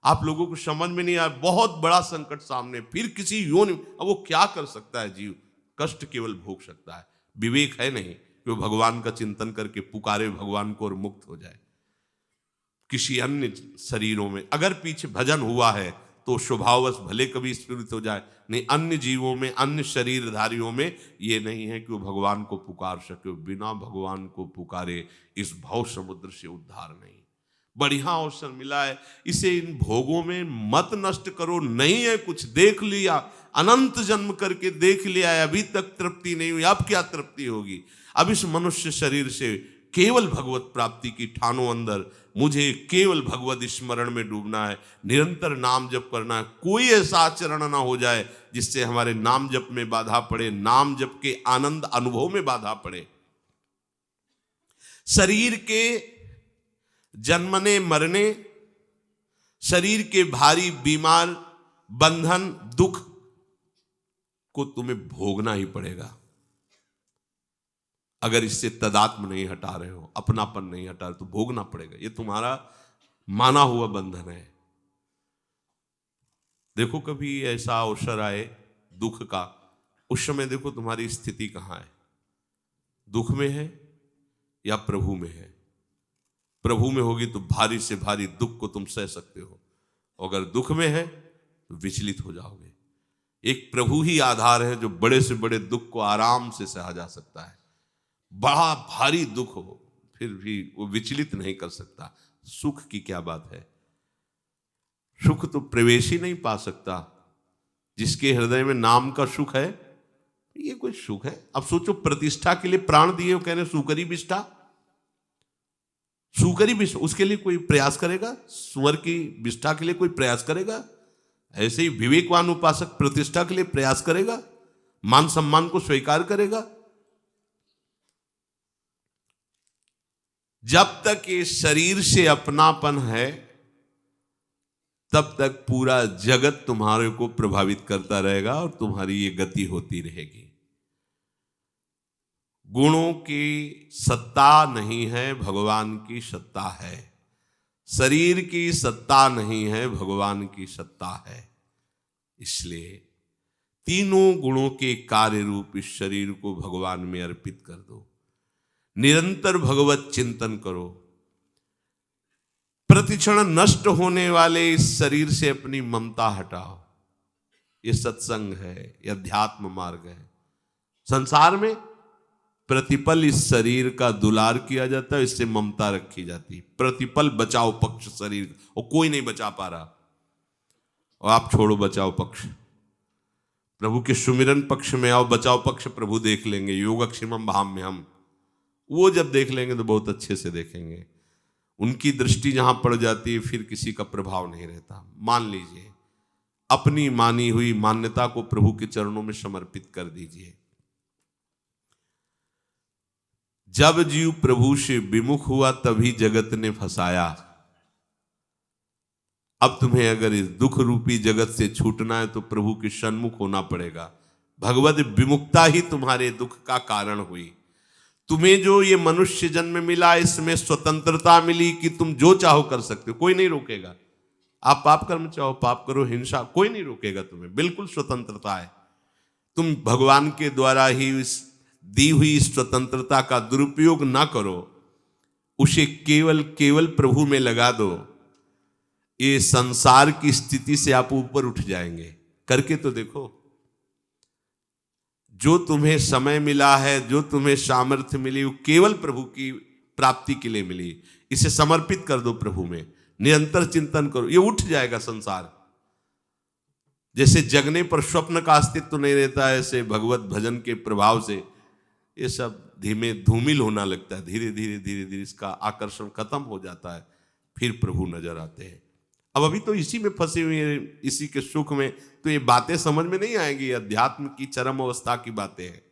आप लोगों को समझ में नहीं आया, बहुत बड़ा संकट सामने। फिर किसी योनि, अब वो क्या कर सकता है जीव? कष्ट केवल भोग सकता है। विवेक है नहीं कि वो भगवान का चिंतन करके पुकारे भगवान को और मुक्त हो जाए। किसी अन्य शरीरों में अगर पीछे भजन हुआ है तो स्वभाववश भले कभी स्फुरित हो जाए, नहीं अन्य जीवों में, अन्य शरीरधारियों में ये नहीं है कि वो भगवान को पुकार सके। बिना भगवान को पुकारे इस भव समुद्र से उद्धार नहीं। बढ़िया अवसर मिला है, इसे इन भोगों में मत नष्ट करो। नहीं है कुछ, देख लिया, अनंत जन्म करके देख लिया है, अभी तक तृप्ति नहीं हुई, अब क्या तृप्ति होगी? अब इस मनुष्य शरीर से केवल भगवत प्राप्ति की ठानो अंदर, मुझे केवल भगवत स्मरण में डूबना है, निरंतर नाम जप करना है। कोई ऐसा आचरण ना हो जाए जिससे हमारे नाम जप में बाधा पड़े, नाम जप के आनंद अनुभव में बाधा पड़े। शरीर के जन्मने मरने, शरीर के भारी बीमार बंधन दुख को तुम्हें भोगना ही पड़ेगा। अगर इससे तदात्म नहीं हटा रहे हो, अपनापन नहीं हटा रहे, तो भोगना पड़ेगा। ये तुम्हारा माना हुआ बंधन है। देखो कभी ऐसा अवसर आए दुख का, उस समय देखो तुम्हारी स्थिति कहां है, दुख में है या प्रभु में है। प्रभु में होगी तो भारी से भारी दुख को तुम सह सकते हो, अगर दुख में है तो विचलित हो जाओगे। एक प्रभु ही आधार है जो बड़े से बड़े दुख को आराम से सहा जा सकता है। बड़ा भारी दुख हो फिर भी वो विचलित नहीं कर सकता। सुख की क्या बात है, सुख तो प्रवेश ही नहीं पा सकता। जिसके हृदय में नाम का सुख है, ये कोई सुख है? अब सोचो, प्रतिष्ठा के लिए प्राण दिए, वो कह रहे सुकरी विष्ठा, सुकरी विष्ठा, उसके लिए कोई प्रयास करेगा? सुअर की विष्ठा के लिए कोई प्रयास करेगा? ऐसे ही विवेकवान उपासक प्रतिष्ठा के लिए प्रयास करेगा, मान सम्मान को स्वीकार करेगा? जब तक ये शरीर से अपनापन है तब तक पूरा जगत तुम्हारे को प्रभावित करता रहेगा और तुम्हारी ये गति होती रहेगी। गुणों की सत्ता नहीं है, भगवान की सत्ता है। शरीर की सत्ता नहीं है, भगवान की सत्ता है। इसलिए तीनों गुणों के कार्य रूप इस शरीर को भगवान में अर्पित कर दो। निरंतर भगवत चिंतन करो। प्रतिक्षण नष्ट होने वाले इस शरीर से अपनी ममता हटाओ। ये सत्संग है, ये अध्यात्म मार्ग है। संसार में प्रतिपल इस शरीर का दुलार किया जाता है, इससे ममता रखी जाती है। प्रतिपल बचाओ पक्ष शरीर, और कोई नहीं बचा पा रहा। और आप छोड़ो बचाओ पक्ष, प्रभु के सुमिरन पक्ष में आओ। बचाओ पक्ष प्रभु देख लेंगे। योगक्षेमम भाम्यहम्, वो जब देख लेंगे तो बहुत अच्छे से देखेंगे। उनकी दृष्टि जहां पड़ जाती है फिर किसी का प्रभाव नहीं रहता। मान लीजिए, अपनी मानी हुई मान्यता को प्रभु के चरणों में समर्पित कर दीजिए। जब जीव प्रभु से विमुख हुआ तभी जगत ने फंसाया। अब तुम्हें अगर इस दुख रूपी जगत से छूटना है तो प्रभु के सन्मुख होना पड़ेगा। भगवत विमुखता ही तुम्हारे दुख का कारण हुई। तुम्हें जो ये मनुष्य जन्म मिला, इसमें स्वतंत्रता मिली कि तुम जो चाहो कर सकते हो, कोई नहीं रोकेगा। आप पाप कर्म चाहो पाप करो, हिंसा, कोई नहीं रोकेगा तुम्हें, बिल्कुल स्वतंत्रता है। तुम भगवान के द्वारा ही इस दी हुई स्वतंत्रता का दुरुपयोग ना करो, उसे केवल प्रभु में लगा दो। ये संसार की स्थिति से आप ऊपर उठ जाएंगे। करके तो देखो। जो तुम्हें समय मिला है, जो तुम्हें सामर्थ्य मिली, वो केवल प्रभु की प्राप्ति के लिए मिली। इसे समर्पित कर दो प्रभु में, निरंतर चिंतन करो, ये उठ जाएगा संसार। जैसे जगने पर स्वप्न का अस्तित्व नहीं रहता है, ऐसे भगवत भजन के प्रभाव से ये सब धीमे धूमिल होना लगता है। धीरे धीरे धीरे धीरे इसका आकर्षण खत्म हो जाता है, फिर प्रभु नजर आते हैं। अब अभी तो इसी में फंसे हुए हैं, इसी के सुख में, तो ये बातें समझ में नहीं आएंगी। अध्यात्म की चरम अवस्था की बातें हैं।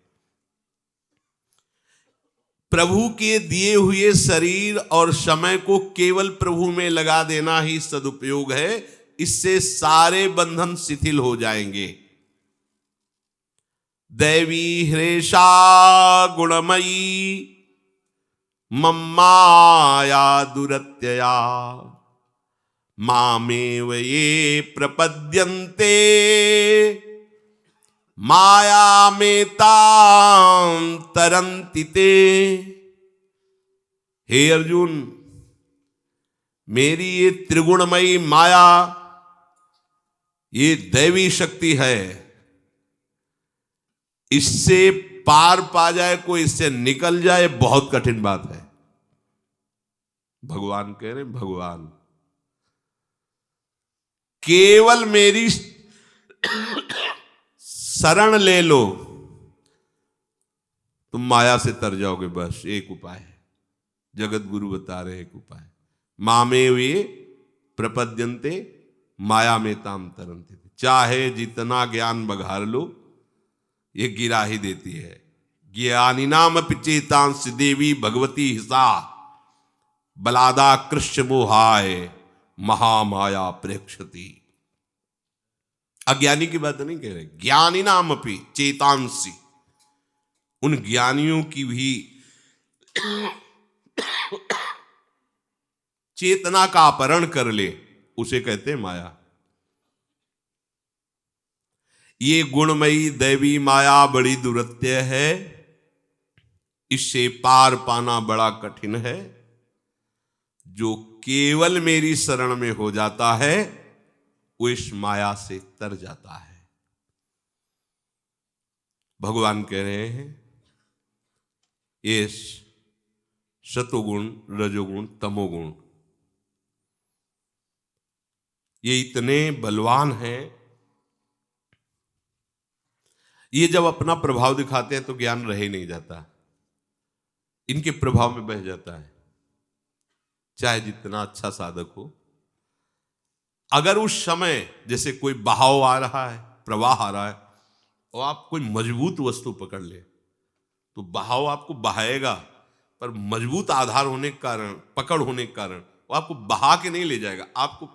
प्रभु के दिए हुए शरीर और समय को केवल प्रभु में लगा देना ही सदुपयोग है। इससे सारे बंधन शिथिल हो जाएंगे। दैवी हृषा गुणमयी मम्माया दुरत्यया मामेव ये प्रपद्यन्ते माया में तां तरन्ति ते। हे अर्जुन, मेरी ये त्रिगुणमयी माया, ये दैवी शक्ति है। इससे पार पा जाए कोई, इससे निकल जाए, बहुत कठिन बात है। भगवान कह रहे, भगवान केवल मेरी शरण ले लो, तुम माया से तर जाओगे। बस एक उपाय है, जगत गुरु बता रहे एक उपाय। मामे वे प्रपद्यन्ते माया में ताम तरन्ते। चाहे जितना ज्ञान बघार लो, ये गिरा ही देती है। ज्ञानिनाम पिचेतांश देवी भगवती हिसा बलादा कृष्ण मोहाय महामाया प्रेक्षति। अज्ञानी की बात नहीं कह रहे, ज्ञानी नाम अपि चेतांसी, उन ज्ञानियों की भी चेतना का अपहरण कर ले, उसे कहते हैं माया। ये गुणमयी दैवी माया बड़ी दुरत्य है, इससे पार पाना बड़ा कठिन है। जो केवल मेरी शरण में हो जाता है वो इस माया से तर जाता है। भगवान कह रहे हैं ये सतोगुण, रजोगुण, तमोगुण ये इतने बलवान हैं, ये जब अपना प्रभाव दिखाते हैं तो ज्ञान रह ही नहीं जाता, इनके प्रभाव में बह जाता है, चाहे जितना अच्छा साधक हो। अगर उस समय जैसे कोई बहाव आ रहा है, प्रवाह आ रहा है, और आप कोई मजबूत वस्तु पकड़ ले तो बहाव आपको बहाएगा, पर मजबूत आधार होने के कारण, पकड़ होने के कारण वो आपको बहा के नहीं ले जाएगा। आपको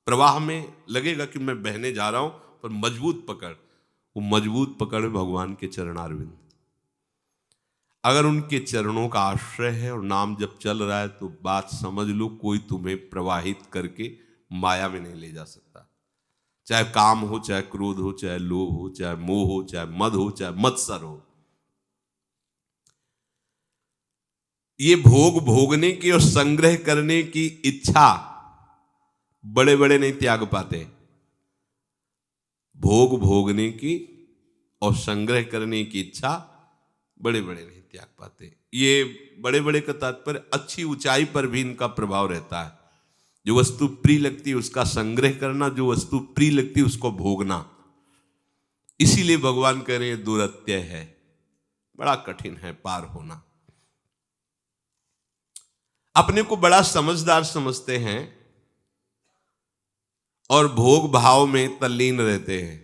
प्रवाह में लगेगा कि मैं बहने जा रहा हूं, पर मजबूत पकड़, वो मजबूत पकड़ भगवान के चरणारविंद। अगर उनके चरणों का आश्रय है और नाम जब चल रहा है तो बात समझ लो, कोई तुम्हें प्रवाहित करके माया में नहीं ले जा सकता। चाहे काम हो, चाहे क्रोध हो, चाहे लोभ हो, चाहे मोह हो, चाहे मद हो, चाहे मत्सर हो। ये भोग भोगने की और संग्रह करने की इच्छा बड़े बड़े नहीं त्याग पाते। भोग भोगने की और संग्रह करने की इच्छा बड़े बड़े नहीं त्याग पाते। ये बड़े बड़े का तात्पर्य अच्छी ऊंचाई पर भी इनका प्रभाव रहता है। जो वस्तु प्रिय लगती है उसका संग्रह करना, जो वस्तु प्रिय लगती है उसको भोगना। इसीलिए भगवान कह रहे हैं दुरत्य है, बड़ा कठिन है पार होना। अपने को बड़ा समझदार समझते हैं और भोग भाव में तल्लीन रहते हैं।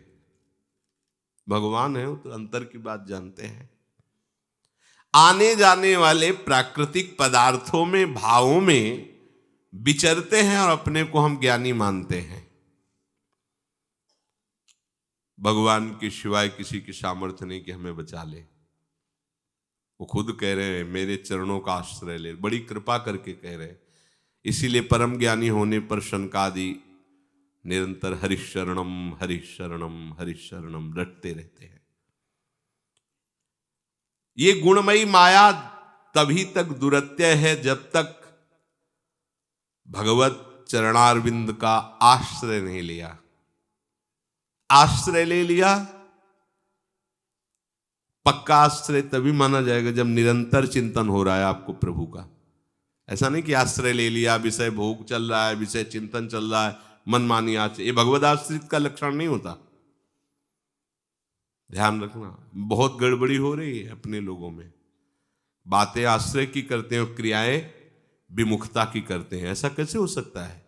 भगवान है तो अंतर की बात जानते हैं। आने जाने वाले प्राकृतिक पदार्थों में, भावों में विचरते हैं और अपने को हम ज्ञानी मानते हैं। भगवान के सिवाय किसी की सामर्थ्य नहीं कि हमें बचा ले। वो खुद कह रहे हैं मेरे चरणों का आश्रय ले, बड़ी कृपा करके कह रहे हैं। इसीलिए परम ज्ञानी होने पर शनकादि निरंतर हरिशरणम हरिशरणम हरिशरणम रटते रहते हैं। ये गुणमयी माया तभी तक दुरत्य है जब तक भगवत चरणारविंद का आश्रय नहीं लिया। आश्रय ले लिया, पक्का आश्रय तभी माना जाएगा जब निरंतर चिंतन हो रहा है आपको प्रभु का। ऐसा नहीं कि आश्रय ले लिया, विषय भोग चल रहा है, विषय चिंतन चल रहा है, मनमानी आश्रय, ये भगवद आश्रित का लक्षण नहीं होता। ध्यान रखना, बहुत गड़बड़ी हो रही है अपने लोगों में। बातें आश्रय की करते हैं और क्रियाएं विमुखता की करते हैं। ऐसा कैसे हो सकता है?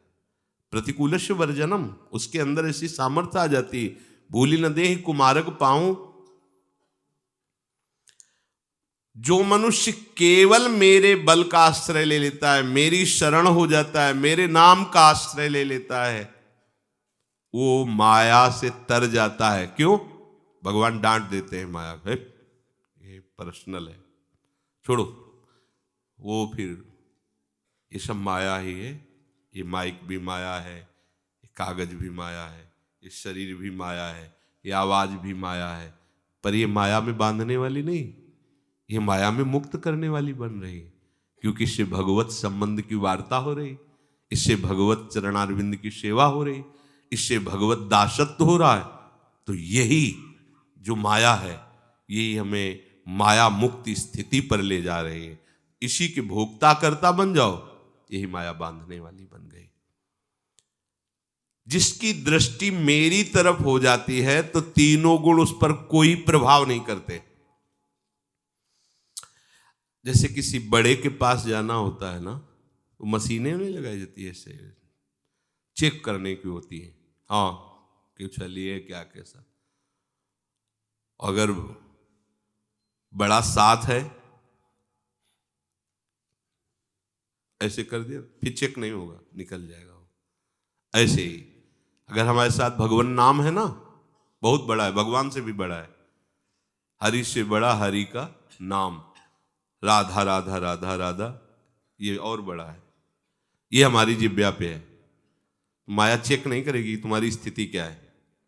प्रतिकूलस्य वर्जनम, उसके अंदर ऐसी सामर्थ्य आ जाती, भूली न देहि कुमारक पाऊं। जो मनुष्य केवल मेरे बल का आश्रय ले लेता है, मेरी शरण हो जाता है, मेरे नाम का आश्रय ले लेता है, वो माया से तर जाता है। क्यों? भगवान डांट देते हैं माया को, ये पर्सनल है, छोड़ो, वो फिर ये सब माया ही है, ये माइक भी माया है, ये कागज भी माया है, ये शरीर भी माया है, ये आवाज भी माया है, पर ये माया में बांधने वाली नहीं, ये माया में मुक्त करने वाली बन रही है। क्योंकि इससे भगवत संबंध की वार्ता हो रही, इससे भगवत चरणारविंद की सेवा हो रही, इससे भगवत दासत्व हो रहा है। तो यही जो माया है, यही हमें माया मुक्त स्थिति पर ले जा रही है। इसी के भोक्ता करता बन जाओ, यही माया बांधने वाली बन गई। जिसकी दृष्टि मेरी तरफ हो जाती है तो तीनों गुण उस पर कोई प्रभाव नहीं करते। जैसे किसी बड़े के पास जाना होता है ना, तो मशीनें नहीं लगाई जाती है, ऐसे चेक करने की होती है, हाँ क्यों चलिए क्या कैसा। अगर बड़ा साथ है, ऐसे कर दिया, फिर चेक नहीं होगा, निकल जाएगा वो। ऐसे ही अगर हमारे साथ भगवान नाम है ना, बहुत बड़ा है, भगवान से भी बड़ा है। हरि से बड़ा हरि का नाम, राधा राधा राधा राधा, ये और बड़ा है। ये हमारी जिब्या पे है। माया चेक नहीं करेगी तुम्हारी स्थिति क्या है,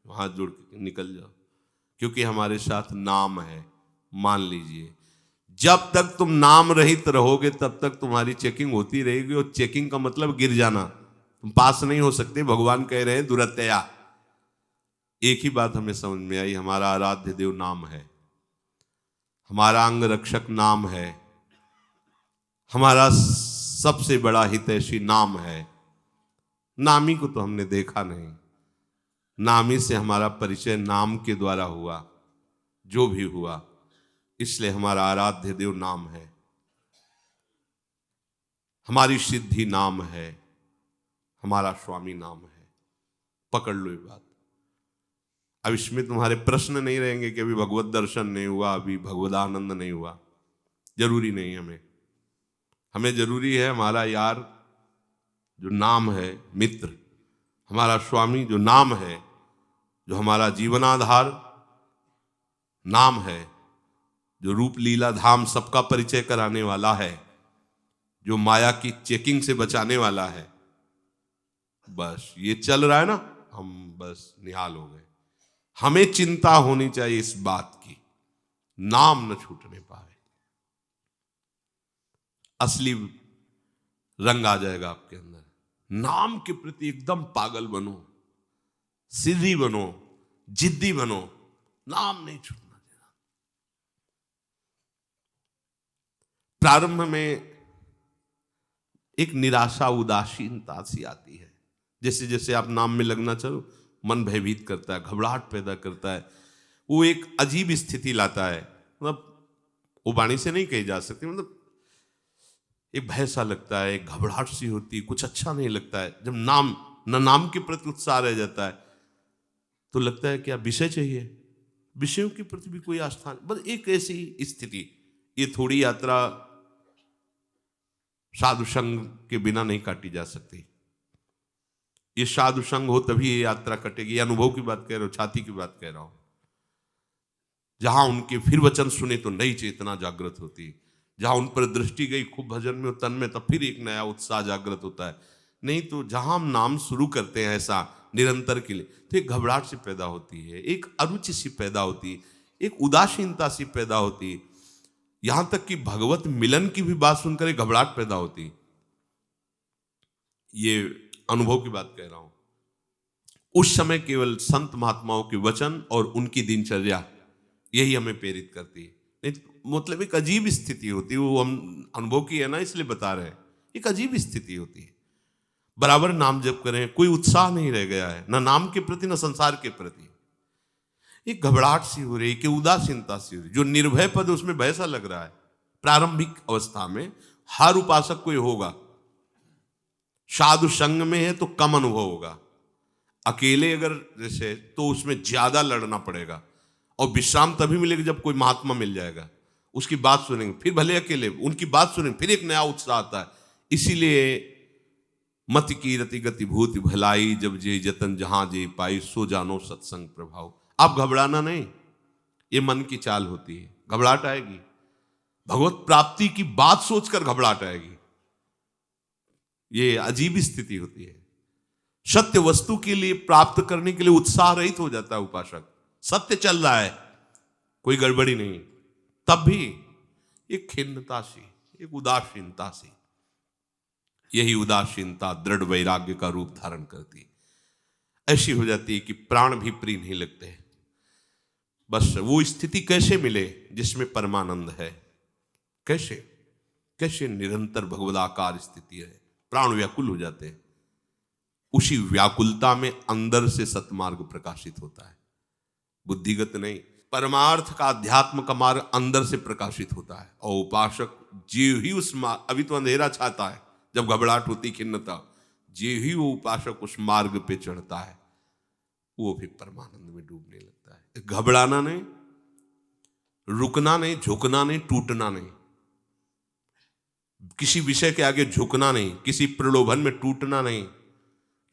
हाथ जोड़ के निकल जाओ, क्योंकि हमारे साथ नाम है। मान लीजिए जब तक तुम नाम रहित रहोगे तब तक तुम्हारी चेकिंग होती रहेगी, और चेकिंग का मतलब गिर जाना, तुम पास नहीं हो सकते। भगवान कह रहे हैं दुरत्या। एक ही बात हमें समझ में आई, हमारा आराध्य देव नाम है। हमारा अंग रक्षक नाम है, हमारा सबसे बड़ा हितैषी नाम है। नामी को तो हमने देखा नहीं, नामी से हमारा परिचय नाम के द्वारा हुआ, जो भी हुआ, इसलिए हमारा आराध्य देव नाम है, हमारी सिद्धि नाम है, हमारा स्वामी नाम है। पकड़ लो ये बात। अब इसमें तुम्हारे प्रश्न नहीं रहेंगे कि अभी भगवत दर्शन नहीं हुआ, अभी भगवदानंद नहीं हुआ। जरूरी नहीं, हमें जरूरी है हमारा यार जो नाम है, मित्र, हमारा स्वामी जो नाम है, जो हमारा जीवनाधार नाम है, जो रूप लीला धाम सबका परिचय कराने वाला है, जो माया की चेकिंग से बचाने वाला है। बस ये चल रहा है ना, हम बस निहाल हो गए। हमें चिंता होनी चाहिए इस बात की, नाम न छूटने पाए। असली रंग आ जाएगा आपके अंदर। नाम के प्रति एकदम पागल बनो, सिद्धि बनो, जिद्दी बनो, नाम नहीं छूटना देना। प्रारंभ में एक निराशा, उदासीनता सी आती है। जैसे जैसे आप नाम में लगना चलो, मन भयभीत करता है, घबराहट पैदा करता है, वो एक अजीब स्थिति लाता है। मतलब वो वाणी से नहीं कही जा सकती, मतलब एक भय सा लगता है, एक घबराहट सी होती है, कुछ अच्छा नहीं लगता है। जब नाम के प्रति उत्साह रह जाता है तो लगता है क्या विषय चाहिए, विषयों के प्रति भी कोई आस्था नहीं। बस एक ऐसी स्थिति। ये थोड़ी यात्रा साधु संग के बिना नहीं काटी जा सकती। ये साधु संग हो तभी ये यात्रा कटेगी। ये अनुभव की बात कह रहा हूं, छाती की बात कह रहा हूं। जहां उनके फिर वचन सुने तो नई चेतना जागृत होती, जहां उन पर दृष्टि गई खूब भजन में, तन में, तब फिर एक नया उत्साह जागृत होता है। नहीं तो जहां हम नाम शुरू करते हैं ऐसा निरंतर के लिए, तो एक घबराहट सी पैदा होती है, एक अरुचि सी पैदा होती है, एक उदासीनता सी पैदा होती है। यहां तक कि भगवत मिलन की भी बात सुनकर एक घबराहट पैदा होती। ये अनुभव की बात कह रहा हूं। उस समय केवल संत महात्माओं के वचन और उनकी दिनचर्या यही हमें प्रेरित करती है। नहीं मतलब एक अजीब स्थिति होती है, वो हम अनुभव की है ना, इसलिए बता रहे हैं। एक अजीब स्थिति होती है। बराबर नाम जप करें, कोई उत्साह नहीं रह गया है, ना नाम के प्रति ना संसार के प्रति। एक घबराहट सी हो रही है कि उदासीनता सी हो रही। जो निर्भय पद उसमें भय सा लग रहा है। प्रारंभिक अवस्था में हर उपासक कोई होगा, साधु संग में है तो कम अनुभव होगा, अकेले अगर जैसे तो उसमें ज्यादा लड़ना पड़ेगा। और विश्राम तभी मिलेगा जब कोई महात्मा मिल जाएगा, उसकी बात सुनेंगे, फिर भले अकेले उनकी बात सुनेंगे, फिर एक नया उत्साह आता है। इसीलिए मत की रति गति भूति भलाई, जब जे जतन जहां जे पाई, सो जानो सत्संग प्रभाव। आप घबराना नहीं, ये मन की चाल होती है। घबराहट आएगी, भगवत प्राप्ति की बात सोचकर घबराहट आएगी। ये अजीब स्थिति होती है। सत्य वस्तु के लिए प्राप्त करने के लिए उत्साह रहित हो जाता है उपासक। सत्य चल रहा है, कोई गड़बड़ी नहीं, तब भी एक खिन्नता सी, एक उदासीनता सी। यही उदासीनता दृढ़ वैराग्य का रूप धारण करती, ऐसी हो जाती है कि प्राण भी प्रिय नहीं लगते। बस वो स्थिति कैसे मिले जिसमें परमानंद है, कैसे कैसे निरंतर भगवदाकार स्थिति है, प्राण व्याकुल हो जाते हैं। उसी व्याकुलता में अंदर से सतमार्ग प्रकाशित होता है, बुद्धिगत नहीं। परमार्थ का, अध्यात्म का मार्ग अंदर से प्रकाशित होता है। और उपासक जीव ही उस अभी तो अंधेरा छाता है, जब घबराहट होती, खिन्नता, जीव ही वो उपासक उस मार्ग पे चढ़ता है, वो भी परमानंद में डूबने लगता है। घबराना नहीं, रुकना नहीं, झुकना नहीं, टूटना नहीं, किसी विषय के आगे झुकना नहीं, किसी प्रलोभन में टूटना नहीं,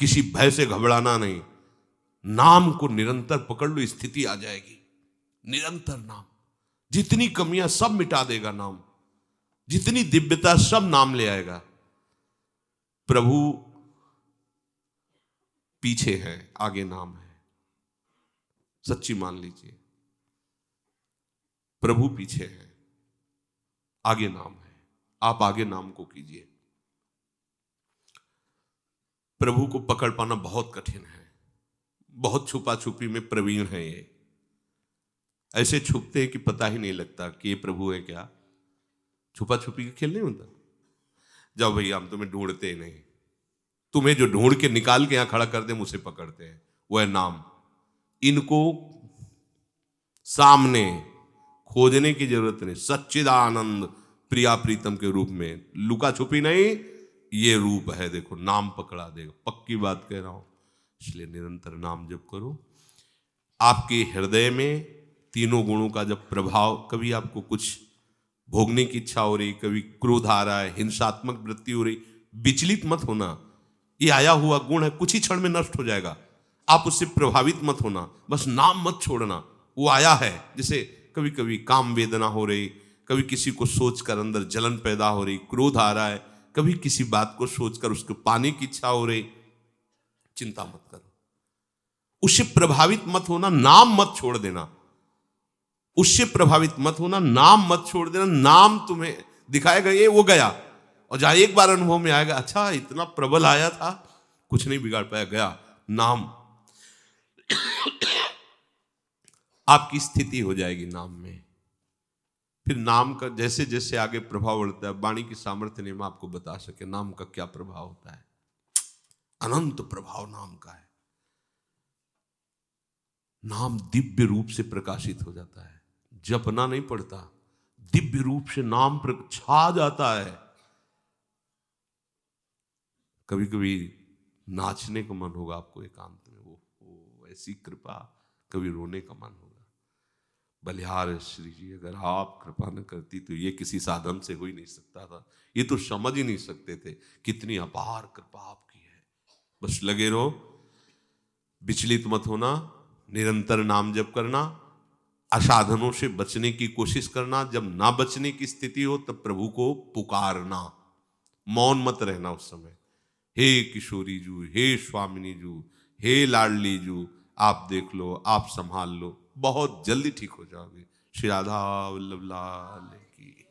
किसी भय से घबराना नहीं। नाम को निरंतर पकड़ लो, स्थिति आ जाएगी। निरंतर नाम, जितनी कमियां सब मिटा देगा नाम, जितनी दिव्यता सब नाम ले आएगा। प्रभु पीछे है, आगे नाम है। सच्ची मान लीजिए, प्रभु पीछे है, आगे नाम है। आप आगे नाम को कीजिए। प्रभु को पकड़ पाना बहुत कठिन है, बहुत छुपा छुपी में प्रवीण है ये। ऐसे छुपते हैं कि पता ही नहीं लगता कि ये प्रभु है क्या। छुपा छुपी का खेल नहीं होता। जाओ भैया हम तुम्हें ढूंढते ही नहीं, तुम्हें जो ढूंढ के निकाल के यहां खड़ा कर दे उसे पकड़ते हैं, वो है नाम। इनको सामने खोजने की जरूरत नहीं, सच्चिदानंद प्रिया प्रीतम के रूप में, लुका छुपी नहीं, ये रूप है, देखो नाम पकड़ा देगा, पक्की बात कह रहा हूं। इसलिए निरंतर नाम जप करो। आपके हृदय में तीनों गुणों का जब प्रभाव, कभी आपको कुछ भोगने की इच्छा हो रही, कभी क्रोध आ रहा है, हिंसात्मक वृत्ति हो रही, विचलित मत होना। ये आया हुआ गुण है, कुछ ही क्षण में नष्ट हो जाएगा, आप उससे प्रभावित मत होना, बस नाम मत छोड़ना। वो आया है, जैसे कभी कभी काम वेदना हो रही, कभी किसी को सोचकर अंदर जलन पैदा हो रही, क्रोध आ रहा है, कभी किसी बात को सोचकर उसको पाने की इच्छा हो रही, चिंता मत करो, उससे प्रभावित मत होना, नाम मत छोड़ देना, उससे प्रभावित मत होना, नाम मत छोड़ देना। नाम तुम्हें दिखाएगा ये वो गया, और जहां एक बार अनुभव में आएगा, अच्छा इतना प्रबल आया था, कुछ नहीं बिगाड़ पाया, गया नाम। आपकी स्थिति हो जाएगी नाम में। फिर नाम का जैसे जैसे आगे प्रभाव बढ़ता है, वाणी की सामर्थ्य ने मैं आपको बता सके नाम का क्या प्रभाव होता है। अनंत प्रभाव नाम का है। नाम दिव्य रूप से प्रकाशित हो जाता है, जपना नहीं पड़ता, दिव्य रूप से नाम छा जाता है। कभी कभी नाचने का मन होगा आपको एकांत में, वो ऐसी कृपा, कभी रोने का मन होगा। बलिहार श्री जी, अगर आप कृपा न करती तो ये किसी साधन से हो ही नहीं सकता था, ये तो समझ ही नहीं सकते थे कितनी अपार कृपा आपकी है। बस लगे रहो, विचलित मत होना, निरंतर नाम जप करना, असाधनों से बचने की कोशिश करना। जब ना बचने की स्थिति हो तब प्रभु को पुकारना, मौन मत रहना उस समय। हे किशोरी जू, हे स्वामिनी जू, हे लाडली जू, आप देख लो, आप संभाल लो, बहुत जल्दी ठीक हो जाओगे। श्री राधा वल्लभ लाल की।